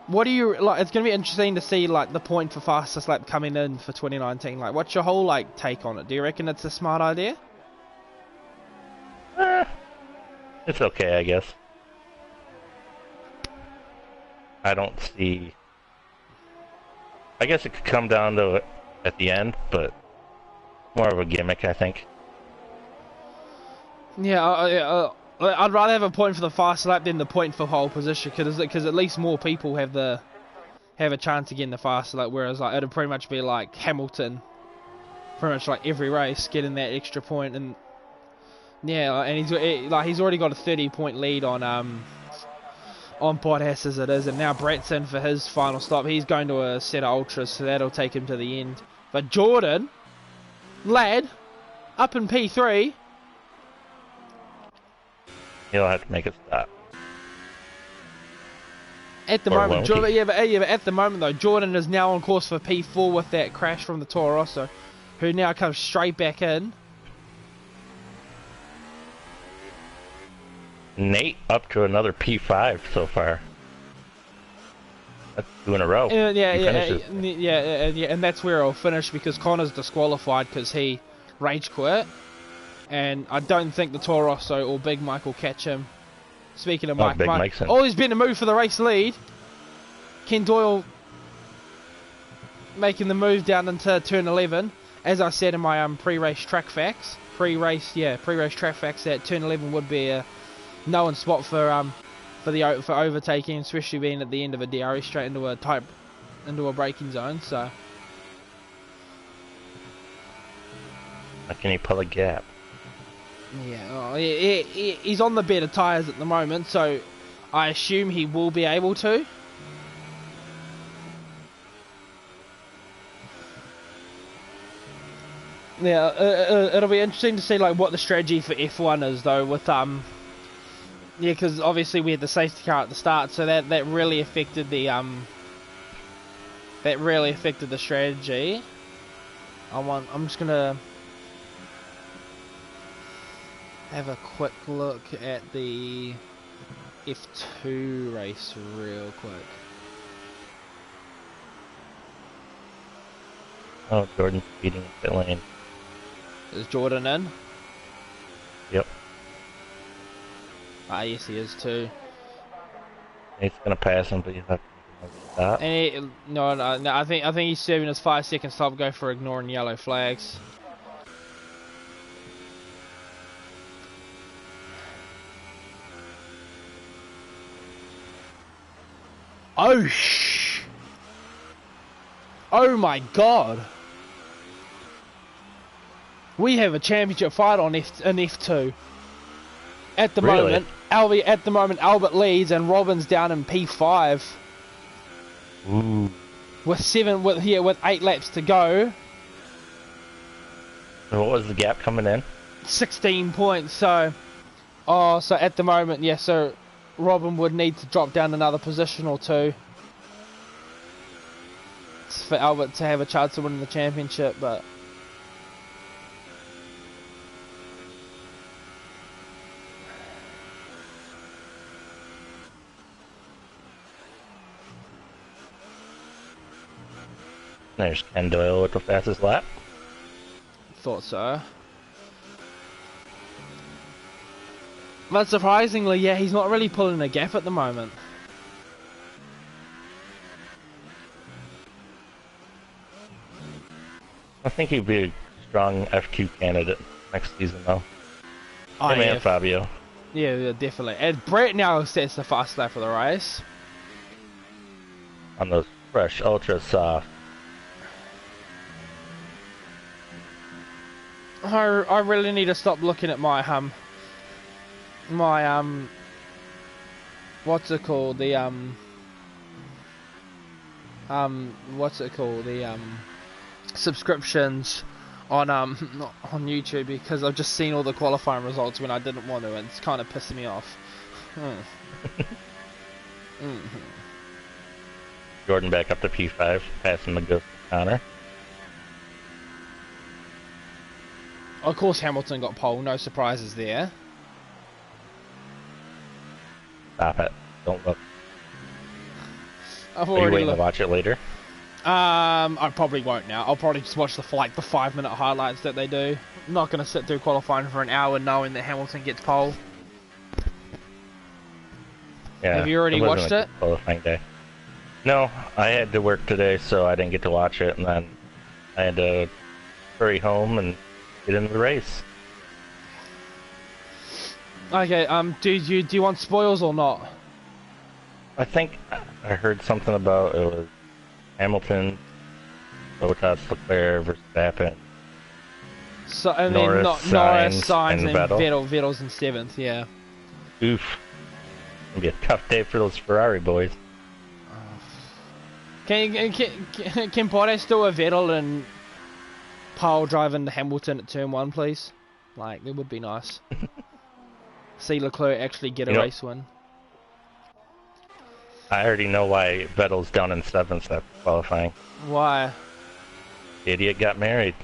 What do you like? It's gonna be interesting to see like the point for fastest lap coming in for 2019. Like, what's your whole like take on it? Do you reckon it's a smart idea? It's okay, I guess. I don't see. I guess it could come down to it at the end, but more of a gimmick, I think. Yeah, I'd rather have a point for the fast lap than the point for whole position, because at least more people have a chance to get in the fast lap. Whereas like it'd pretty much be like Hamilton, pretty much like every race getting that extra point, and yeah, and he's already got a 30-point lead on Bottas as it is, and now Brett's in for his final stop. He's going to a set of ultras, so that'll take him to the end. But Jordan, lad, up in P3. He'll have to make it stop. At the moment, but at the moment though, Jordan is now on course for P4 with that crash from the Toro Rosso, who now comes straight back in. Nate up to another P5 so far. That's 2 in a row. And that's where I'll finish because Connor's disqualified because he rage quit. And I don't think the Toro Rosso or Big Mike will catch him. Speaking of Mike, he's been a move for the race lead. Ken Doyle making the move down into turn 11. As I said in my pre-race track facts, that turn 11 would be a known spot for overtaking, especially being at the end of a DRS straight into a braking zone. So, how can he pull a gap? Yeah, he's on the better tyres at the moment, so I assume he will be able to. Yeah, it'll be interesting to see like what the strategy for F1 is though. With yeah, because obviously we had the safety car at the start, so that really affected the strategy. I'm just gonna have a quick look at the F2 race real quick. Oh, Jordan's speeding in pit lane. Is Jordan in? Yep. Ah, yes, he is too. He's gonna pass him, but you have to stop. And no, I think he's serving his 5-second stop go for ignoring yellow flags. Oh Oh my god! We have a championship fight on F2. At the moment, Albert leads and Robin's down in P5. Ooh. With 8 laps to go. So what was the gap coming in? 16 points. So at the moment, yeah. So Robin would need to drop down another position or two for Albert to have a chance of winning the championship, but. There's Ken Doyle with the fastest lap. Thought so. But surprisingly, yeah, he's not really pulling a gap at the moment. I think he'd be a strong F2 candidate next season, though. Oh, Him yeah. and Fabio. Yeah, definitely. And Brett now sets the fast lap for the race. On those fresh, ultra soft. I really need to stop looking at my what's it called, the subscriptions on YouTube, because I've just seen all the qualifying results when I didn't want to, and it's kind of pissing me off. Jordan back up to P5, passing the good Connor. Of course Hamilton got pole, no surprises there. Stop it. Don't look. I've Are you already waiting to watch it later? I probably won't now. I'll probably just watch the 5-minute highlights that they do. I'm not going to sit through qualifying for an hour knowing that Hamilton gets pole. Yeah. Have you already watched it? Qualifying day. No, I had to work today, so I didn't get to watch it, and then I had to hurry home and get into the race. Okay, do you want spoils or not? I think I heard something about it was Hamilton, Bottas, Leclerc, Verstappen. So and Norris, then Norris, Sainz, and and Vettel. Vettel's in 7th, yeah. Oof. It'll be a tough day for those Ferrari boys. Can Bottas do a Vettel and pile driving Hamilton at turn 1, please? Like, it would be nice. See Leclerc actually get a race win. I already know why Vettel's down in 7th after qualifying. Why? The idiot got married.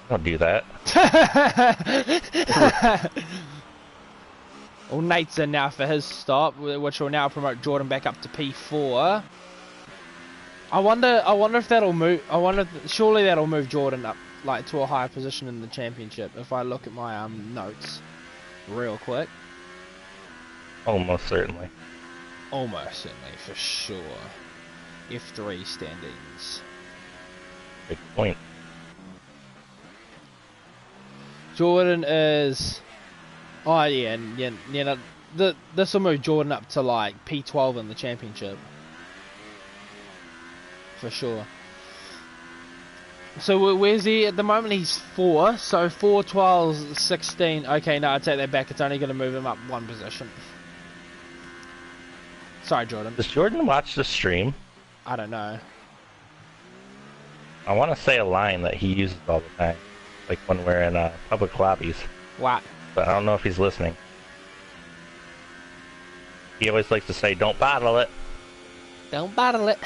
Don't do that. Well, Nate's in now for his stop, which will now promote Jordan back up to P4. I wonder if that'll move. Surely that'll move Jordan up like to a higher position in the championship. If I look at my notes, real quick. Almost certainly. Almost certainly, for sure. F3 standings. Big point. Jordan is. Oh yeah. This will move Jordan up to like P12 in the championship. For sure. So where's he at the moment? He's 4. So 4, 12, 16. Okay, no, I take that back. It's only going to move him up 1 position. Sorry, Jordan. Does Jordan watch the stream? I don't know. I want to say a line that he uses all the time, like when we're in public lobbies. What? But I don't know if he's listening. He always likes to say, "Don't bottle it." Don't bottle it.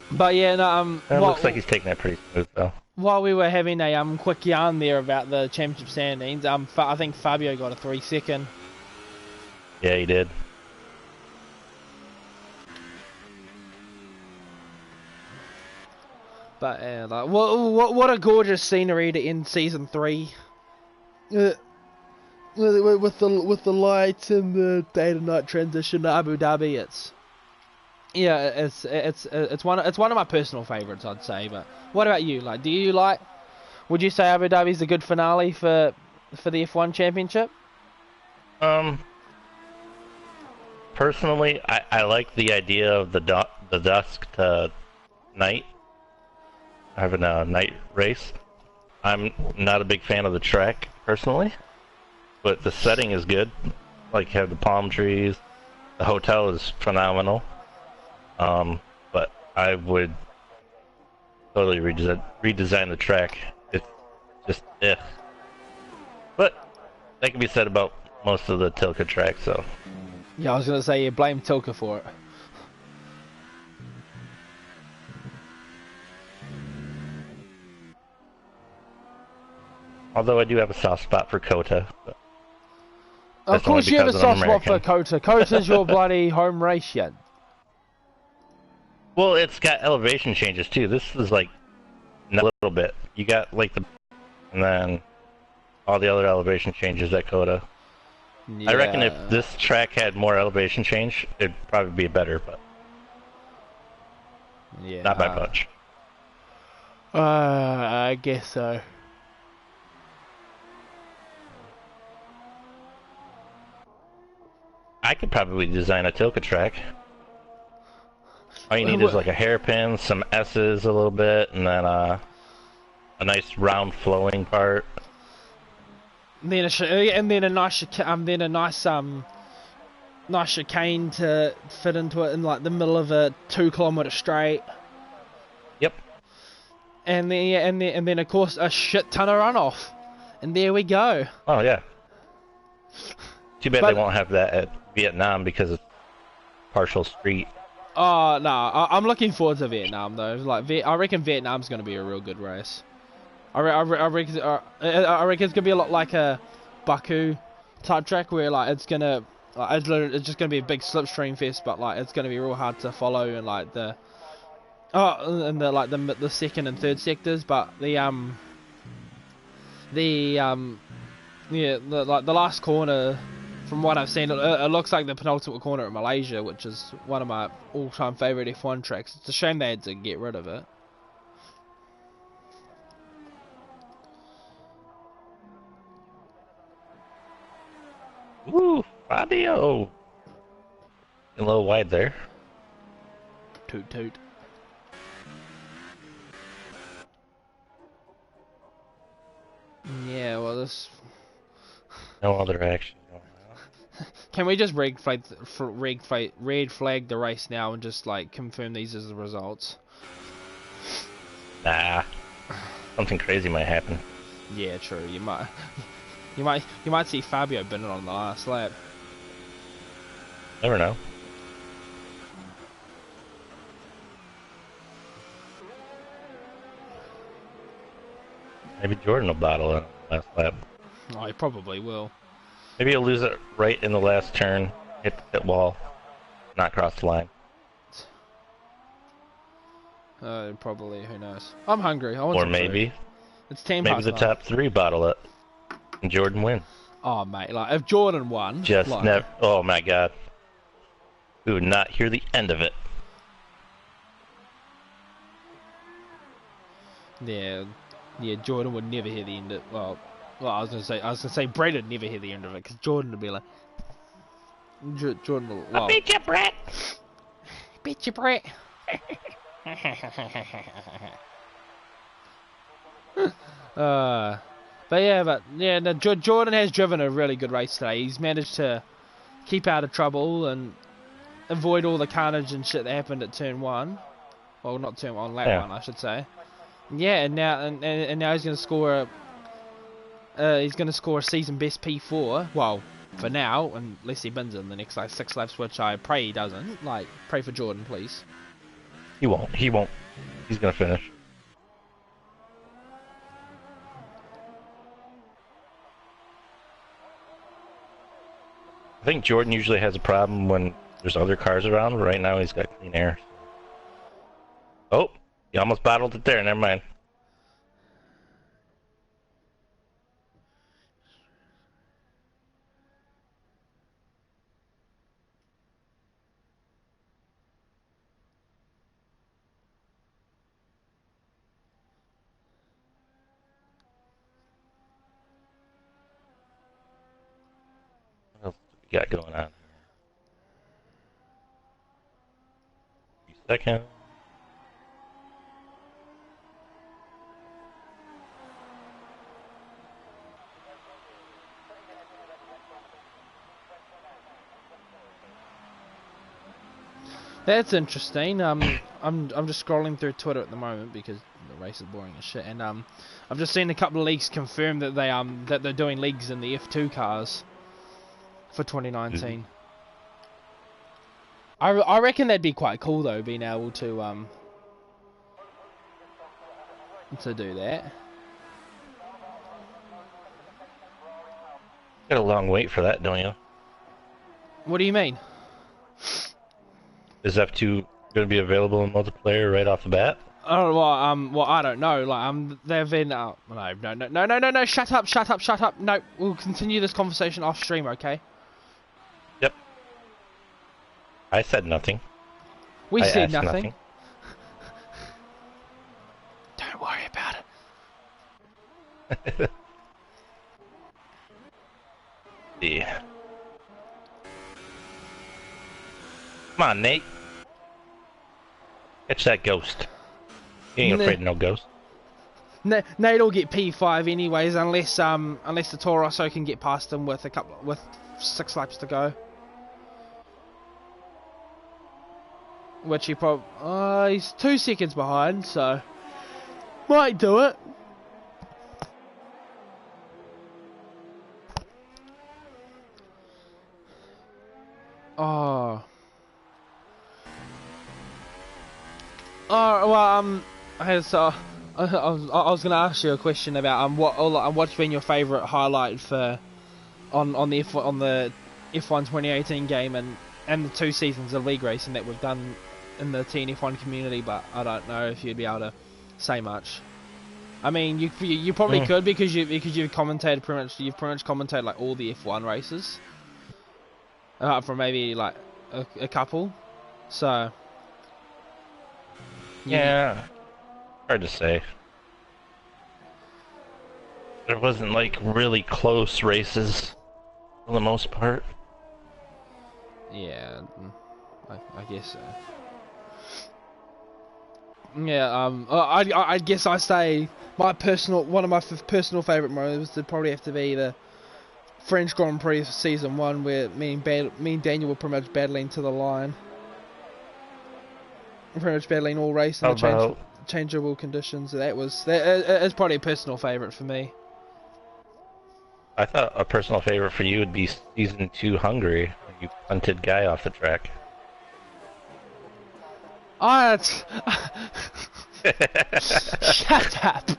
But yeah, no, It looks like he's taking it pretty smooth though. While we were having a quick yarn there about the championship standings, I think Fabio got a 3-second. Yeah, he did. But like, what a gorgeous scenery to end season 3. With the lights and the day to night transition to Abu Dhabi, it's one of my personal favourites, I'd say. But what about you? Like, would you say Abu Dhabi's a good finale for the F1 championship? Personally, I like the idea of the dusk to night, having a night race. I'm not a big fan of the track personally, but the setting is good. Like, you have the palm trees, the hotel is phenomenal. But I would totally redesign the track. It's just But that can be said about most of the Tilka tracks, so. Yeah, I was gonna say you blame Tilka for it. Although I do have a soft spot for Kota. Of course you have a soft spot for Kota. Kota's your bloody home race yet. Well, it's got elevation changes too. This is like a little bit. You got like and then all the other elevation changes at Kota. Yeah. I reckon if this track had more elevation change, it'd probably be better, but yeah, not by much. I guess so. I could probably design a Tilka track. All you need is like a hairpin, some S's a little bit, and then a nice round flowing part. Then a nice chicane to fit into it in like the middle of a 2-kilometer straight. Yep. And then of course a shit ton of runoff, and there we go. Oh yeah. Too bad they won't have that at Vietnam because it's partial street. Oh no, I'm looking forward to Vietnam though. Like I reckon Vietnam's gonna be a real good race. I reckon it's gonna be a lot like a Baku type track where like it's just gonna be a big slipstream fest, but like it's gonna be real hard to follow and like the second and third sectors, but the last corner, from what I've seen, it looks like the penultimate corner at Malaysia, which is one of my all-time favourite F1 tracks. It's a shame they had to get rid of it. Woo, Fabio! A little wide there. Toot toot. Yeah, well this... No other action going on. Can we just red flag the race now and just like confirm these as the results? Nah. Something crazy might happen. Yeah, true. You might see Fabio binning on the last lap. Never know. Maybe Jordan will battle it last lap. Oh, he probably will. Maybe he'll lose it right in the last turn, hit the pit wall, not cross the line. Probably. Who knows? I'm hungry. I want or maybe. It's team. Maybe the top 3 bottle it, and Jordan wins. Oh mate, like if Jordan won, just like... never. Oh my God, we would not hear the end of it. Yeah, Jordan would never hear the end of it. Well, I was gonna say Brett would never hear the end of it because Jordan would be like, Jordan will. Well, I beat you, Brett. Beat you, Brett. But yeah, no, Jordan has driven a really good race today. He's managed to keep out of trouble and avoid all the carnage and shit that happened at turn 1. Well, not turn 1, lap 1, I should say. Yeah, and now he's going to score a season best P4. Well, for now, unless he bins in the next like 6 laps, which I pray he doesn't. Like, pray for Jordan, please. He won't. He won't. He's going to finish. I think Jordan usually has a problem when there's other cars around, but right now he's got clean air. Oh, he almost bottled it there. Never mind. What else do we got going on here? 3 seconds. That's interesting. I'm just scrolling through Twitter at the moment because the race is boring as shit, and I've just seen a couple of leagues confirm that they're doing leagues in the F2 cars for 2019. I reckon that'd be quite cool though, being able to do that. Got a long wait for that, don't you? What do you mean? Is F2 going to be available in multiplayer right off the bat? Oh well, I don't know. Like, they've been no, shut up. No, we'll continue this conversation off stream, okay? Yep. I said nothing. We I said asked nothing. Don't worry about it. Yeah. Come on, Nate. Catch that ghost. He ain't afraid of no ghost. Nate'll get P5 anyways, unless the Toro Rosso can get past him with 6 laps to go. Which he he's 2 seconds behind, so might do it. Oh. Oh well, I was gonna ask you a question about what's been your favourite highlight for on the F1 2018 game and the 2 seasons of league racing that we've done in the TNF1 community, but I don't know if you'd be able to say much. I mean, you probably could because you've commentated pretty much commentated like all the F1 races, apart from maybe like a couple, so. Yeah, hard to say. There wasn't like really close races for the most part. Yeah, I guess so. Yeah, I guess I say one of my personal favourite moments would probably have to be the French Grand Prix season 1, where me and Daniel were pretty much battling to the line. Pretty much battling all race in the changeable conditions. It's probably a personal favourite for me. I thought a personal favorite for you would be season 2 Hungary, when you punted Guy off the track. Shut up!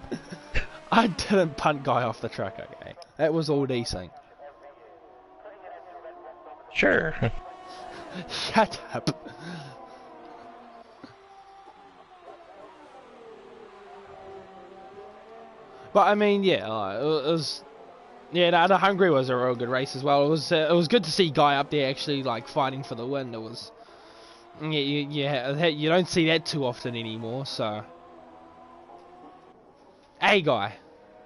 I didn't punt Guy off the track, okay? That was all decent. Sure. Shut up. But I mean, yeah, it was. Yeah, the Hungary was a real good race as well. It was good to see Guy up there actually like fighting for the win. It was. Yeah, you don't see that too often anymore. So, hey Guy,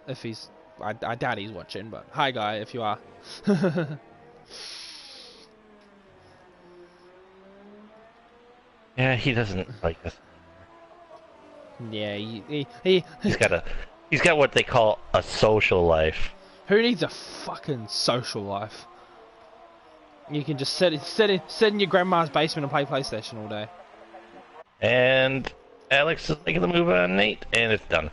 if he's, I doubt he's watching, but hi Guy, if you are. Yeah, he doesn't like us. Yeah, He's got He's got what they call a social life. Who needs a fucking social life? You can just sit in your grandma's basement and play PlayStation all day. And Alex is making the move on Nate, and it's done.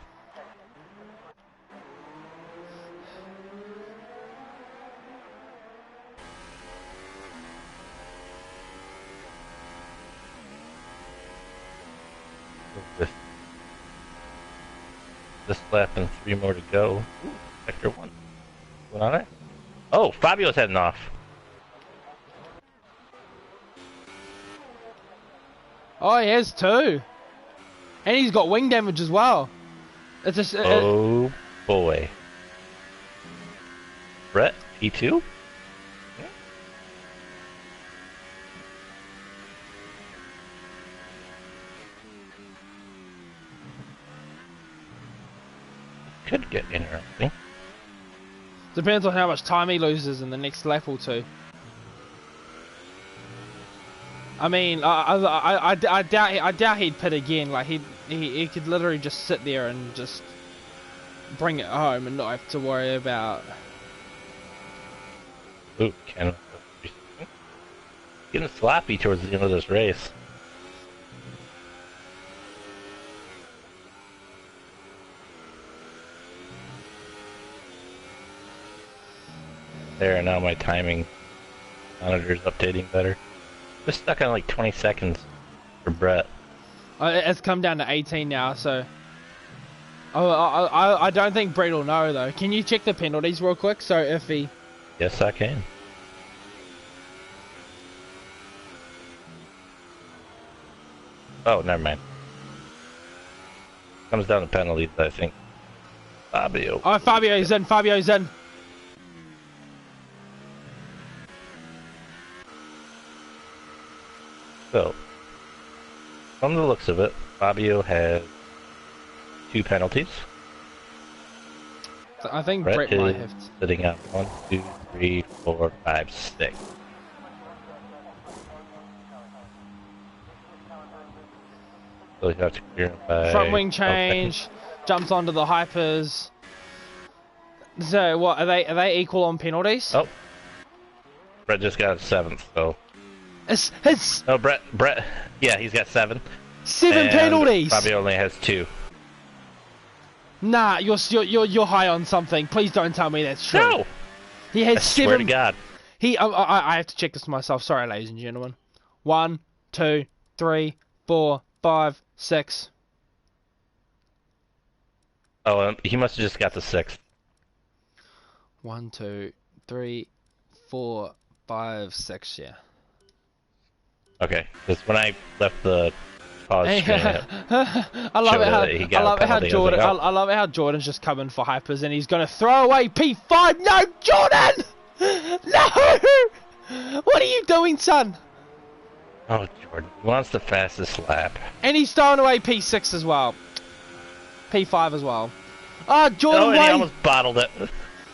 This lap and 3 more to go. Ooh, Vector 1. Went on it. Oh, Fabio's heading off. Oh, he has 2. And he's got wing damage as well. It's just, oh, boy. Brett, P2? Could get interesting. Depends on how much time he loses in the next lap or 2. I mean, I doubt he'd pit again. Like he could literally just sit there and just bring it home and not have to worry about. Ooh, getting sloppy towards the end of this race. There, now my timing monitor is updating better. Just stuck on like 20 seconds for Brett. It's come down to 18 now, so. I don't think Brett will know though. Can you check the penalties real quick? So if he. Yes, I can. Oh, never mind. Comes down to penalties, I think. Fabio. Oh, Fabio's in. Fabio's in. So, from the looks of it, Fabio has 2 penalties. I think Brett might have. Sitting at 1, 2, 3, 4, 5, 6. So you have to clear him by Front wing change, jumps onto the hypers. So what are they equal on penalties? Oh, Brett just got 7th, so. It's No, Brett, yeah, he's got 7. 7 penalties. Fabio only has 2. Nah, you're high on something. Please don't tell me that's true. No, he has I 7. swear to God. I have to check this myself. Sorry, ladies and gentlemen. 1, 2, 3, 4, 5, 6. Oh, he must have just got the 6th. 1, 2, 3, 4, 5, 6. Yeah. Okay, because when I left the pause screen, I love it how Jordan's just coming for hypers and he's gonna throw away P5. No, Jordan! No! What are you doing, son? Oh, Jordan, he wants the fastest lap. And he's throwing away P6 as well. P5 as well. Oh, Jordan, and he almost bottled it.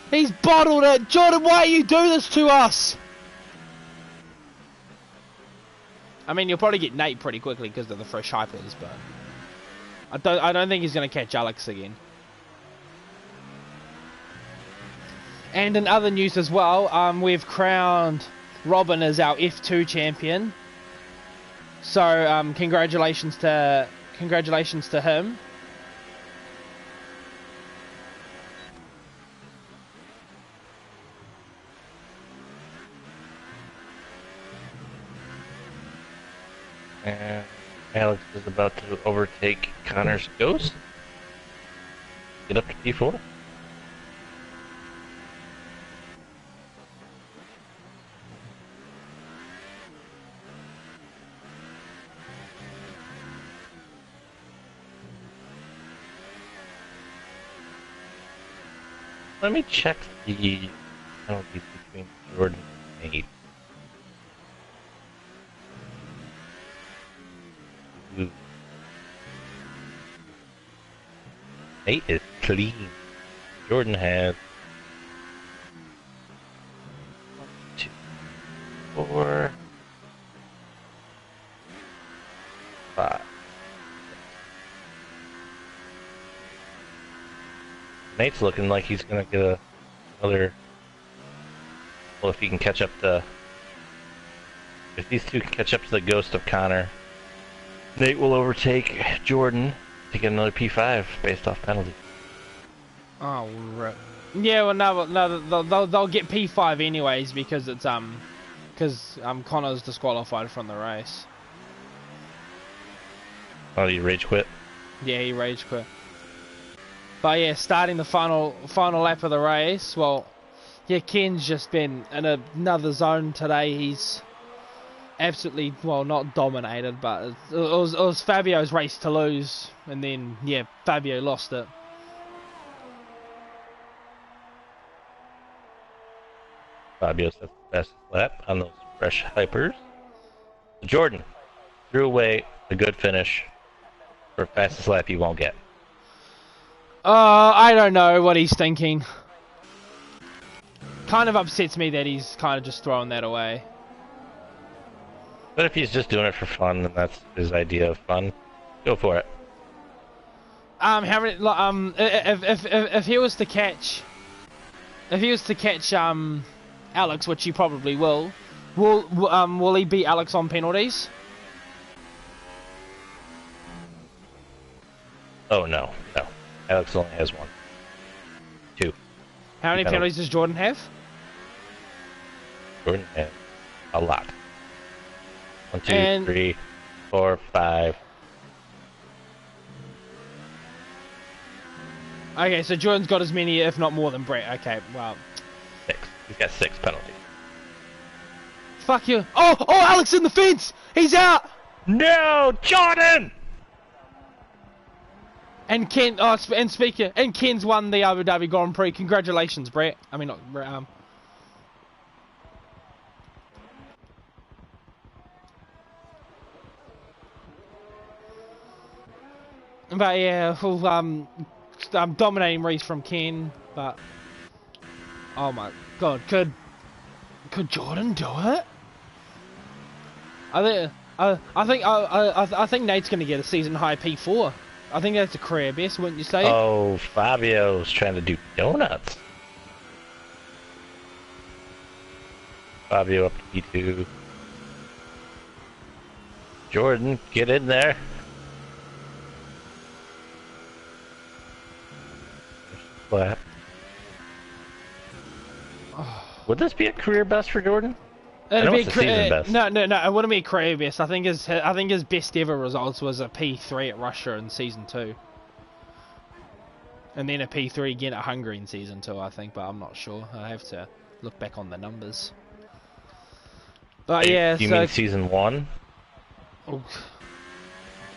He's bottled it. Jordan, why you do this to us? I mean, you'll probably get Nate pretty quickly because of the fresh hypers, but I don't think he's going to catch Alex again. And in other news as well, we've crowned Robin as our F2 champion. So congratulations to him. And Alex is about to overtake Connor's Ghost. Get up to P4. Let me check the penalties between Jordan and Nate. Nate is clean. Jordan has 1, 2, 4, 5. Nate's looking like he's gonna get another. Well, if he can catch up to. If these two can catch up to the ghost of Connor, Nate will overtake Jordan to get another P5 based off penalty. Oh, right. Yeah, well, no, they'll get P5 anyways because it's Connor's disqualified from the race. Oh, you rage quit? Yeah, he rage quit. But yeah, starting the final lap of the race. Well, yeah, Ken's just been in another zone today. He's absolutely, well, not dominated, but it was Fabio's race to lose, and then yeah, Fabio lost it. Fabio set the fastest lap on those fresh hypers. Jordan threw away a good finish for fastest lap you won't get. I don't know what he's thinking. Kind of upsets me that he's kind of just throwing that away. But if he's just doing it for fun, then that's his idea of fun. Go for it. How many? If he was to catch, Alex, which he probably will he beat Alex on penalties? Oh no. Alex only has one. 2. How many penalties does Jordan have? Jordan has a lot. 1, 2, 3, 4, 5. Okay, so Jordan's got as many, if not more, than Brett. Okay, well. 6. He's got 6 penalties. Fuck you. Oh, Alex in the fence! He's out! No, Jordan! And Ken, and speaker, and Ken's won the Abu Dhabi Grand Prix. Congratulations, Brett. I mean, not Brett, But yeah, well, I'm dominating race from Ken, but oh my god, could Jordan do it? I think Nate's gonna get a season high P4. I think that's a career best, wouldn't you say? Oh, Fabio's trying to do donuts. Fabio up to P2. Jordan, get in there. Flat. Would this be a career best for Jordan? It'd be a season best. No, it wouldn't be a career best. I think his best ever results was a P3 at Russia in season 2, and then a P3 again at Hungary in season 2. I think, but I'm not sure. I have to look back on the numbers. But yeah, you mean season 1? Oh.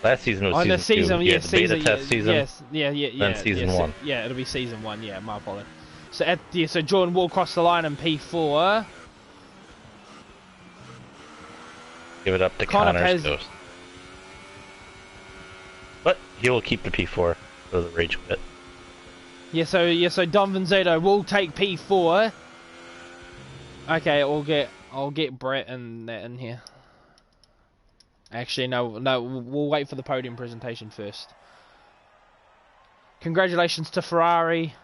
Last season was season 2. Yeah, the beta test season. Yes, yeah. Then season 1. Yeah, it'll be season 1. Yeah, my apologies. So so Jordan will cross the line in P4. Give it up to Connor's ghost. But he will keep the P4 for the rage quit. So Don Vinzato will take P4. Okay, I'll get Brett and that in here. Actually, no, we'll wait for the podium presentation first. Congratulations to Ferrari.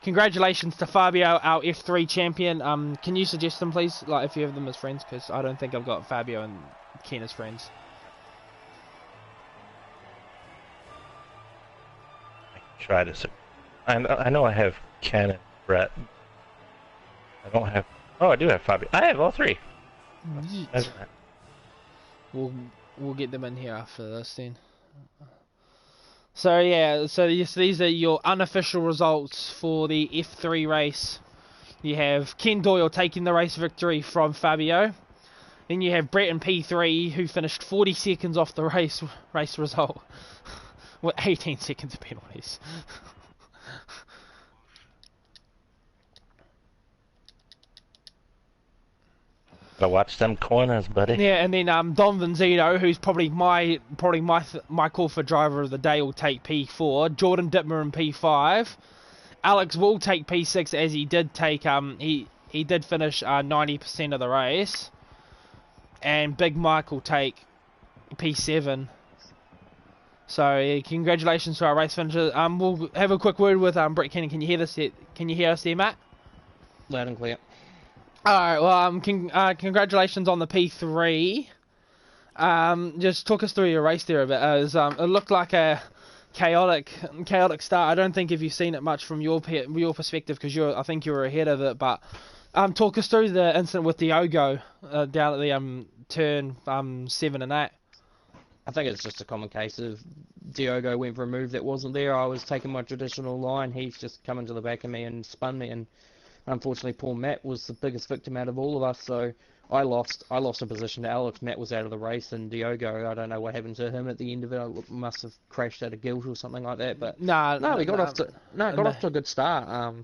Congratulations to Fabio, our F3 champion. Can you suggest them, please? Like, if you have them as friends, because I don't think I've got Fabio and Ken as friends. I can try to. I know I have Ken and Brett. I don't have. Oh, I do have Fabio. I have all 3. We'll get them in here after this then. So yeah, so yes, these are your unofficial results for the F3 race. You have Ken Doyle taking the race victory from Fabio. Then you have Brett in P3, who finished 40 seconds off the race result with 18 seconds of penalties. Gotta watch them corners, buddy. Yeah, and then Don Vinzito, who's probably my call for driver of the day, will take P4. Jordan Dittmer in P5. Alex will take P6, as he did take he did finish 90% of the race. And Big Mike will take P7. So yeah, congratulations to our race finishers. We'll have a quick word with Brett Kenny. Can you hear this? Can you hear us there, Matt? Loud and clear. All right. Well, congratulations on the P3. Just talk us through your race there a bit. It looked like a chaotic start. I don't think if you've seen it much from your perspective, because I think you were ahead of it. But talk us through the incident with Diogo down at the turn 7 and 8. I think it's just a common case of Diogo went for a move that wasn't there. I was taking my traditional line. He's just come into the back of me and spun me, and unfortunately, poor Matt was the biggest victim out of all of us. So I lost a position to Alex. Matt was out of the race, and Diogo, I don't know what happened to him at the end of it. Must have crashed out of guilt or something like that. But we got off to a good start.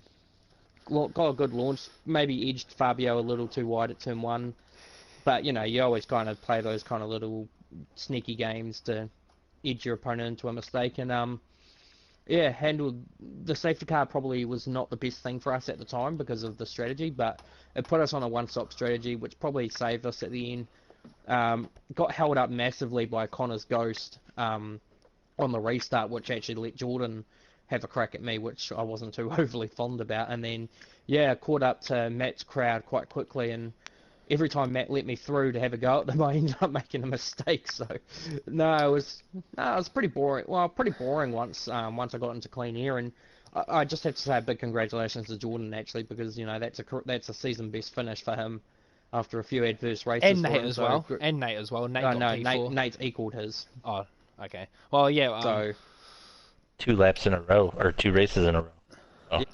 Got a good launch. Maybe edged Fabio a little too wide at turn 1, but you always kind of play those kind of little sneaky games to edge your opponent into a mistake, and handled the safety car. Probably was not the best thing for us at the time because of the strategy, but it put us on a one-stop strategy, which probably saved us at the end. Got held up massively by Connor's Ghost on the restart, which actually let Jordan have a crack at me, which I wasn't too overly fond about, and then caught up to Matt's crowd quite quickly, and every time Matt let me through to have a go at them, I ended up making a mistake. So, it was pretty boring. Well, pretty boring once I got into clean air, and I just have to say a big congratulations to Jordan actually, because that's a season best finish for him after a few adverse races. And Nate as well. And Nate as well. Nate's equalled his. Oh, okay. Well, yeah. So 2 laps in a row, or 2 races in a row. Oh. Yeah.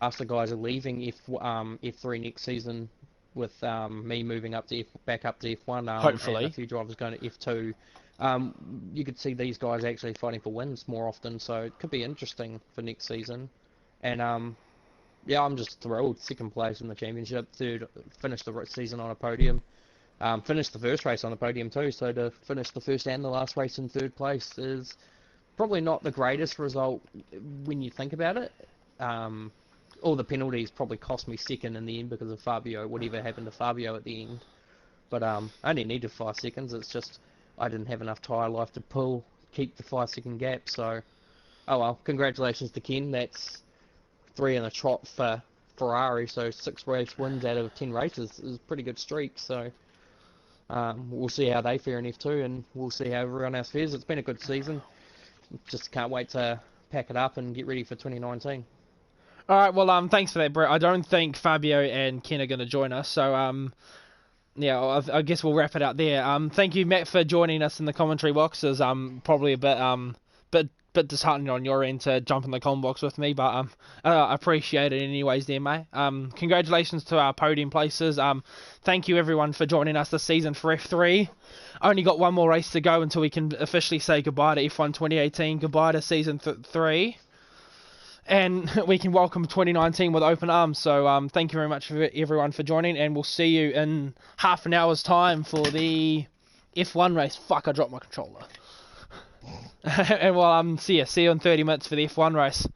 Us the guys are leaving F3 next season, with me moving back up to F1. Hopefully, and a few drivers going to F2. You could see these guys actually fighting for wins more often, so it could be interesting for next season. And I'm just thrilled. 2nd place in the championship, finished the season on a podium. Finished the first race on the podium too. So to finish the first and the last race in 3rd place is probably not the greatest result when you think about it. All the penalties probably cost me 2nd in the end because of Fabio, whatever happened to Fabio at the end. But I only needed 5 seconds. It's just I didn't have enough tyre life to keep the 5-second gap. So, oh well, congratulations to Ken. That's 3 in a trot for Ferrari. So 6 race wins out of 10 races is a pretty good streak. So we'll see how they fare in F2, and we'll see how everyone else fares. It's been a good season. Just can't wait to pack it up and get ready for 2019. All right, well, thanks for that, Brett. I don't think Fabio and Ken are going to join us, so I guess we'll wrap it up there. Thank you, Matt, for joining us in the commentary box. It's probably a bit disheartening on your end to jump in the com box with me, but I appreciate it anyways, there, mate. Congratulations to our podium places. Thank you everyone for joining us this season for F3. Only got one more race to go until we can officially say goodbye to F1 2018. Goodbye to season 3. And we can welcome 2019 with open arms. So thank you very much for everyone for joining, and we'll see you in half an hour's time for the F1 race. Fuck, I dropped my controller. And we'll see you in 30 minutes for the F1 race.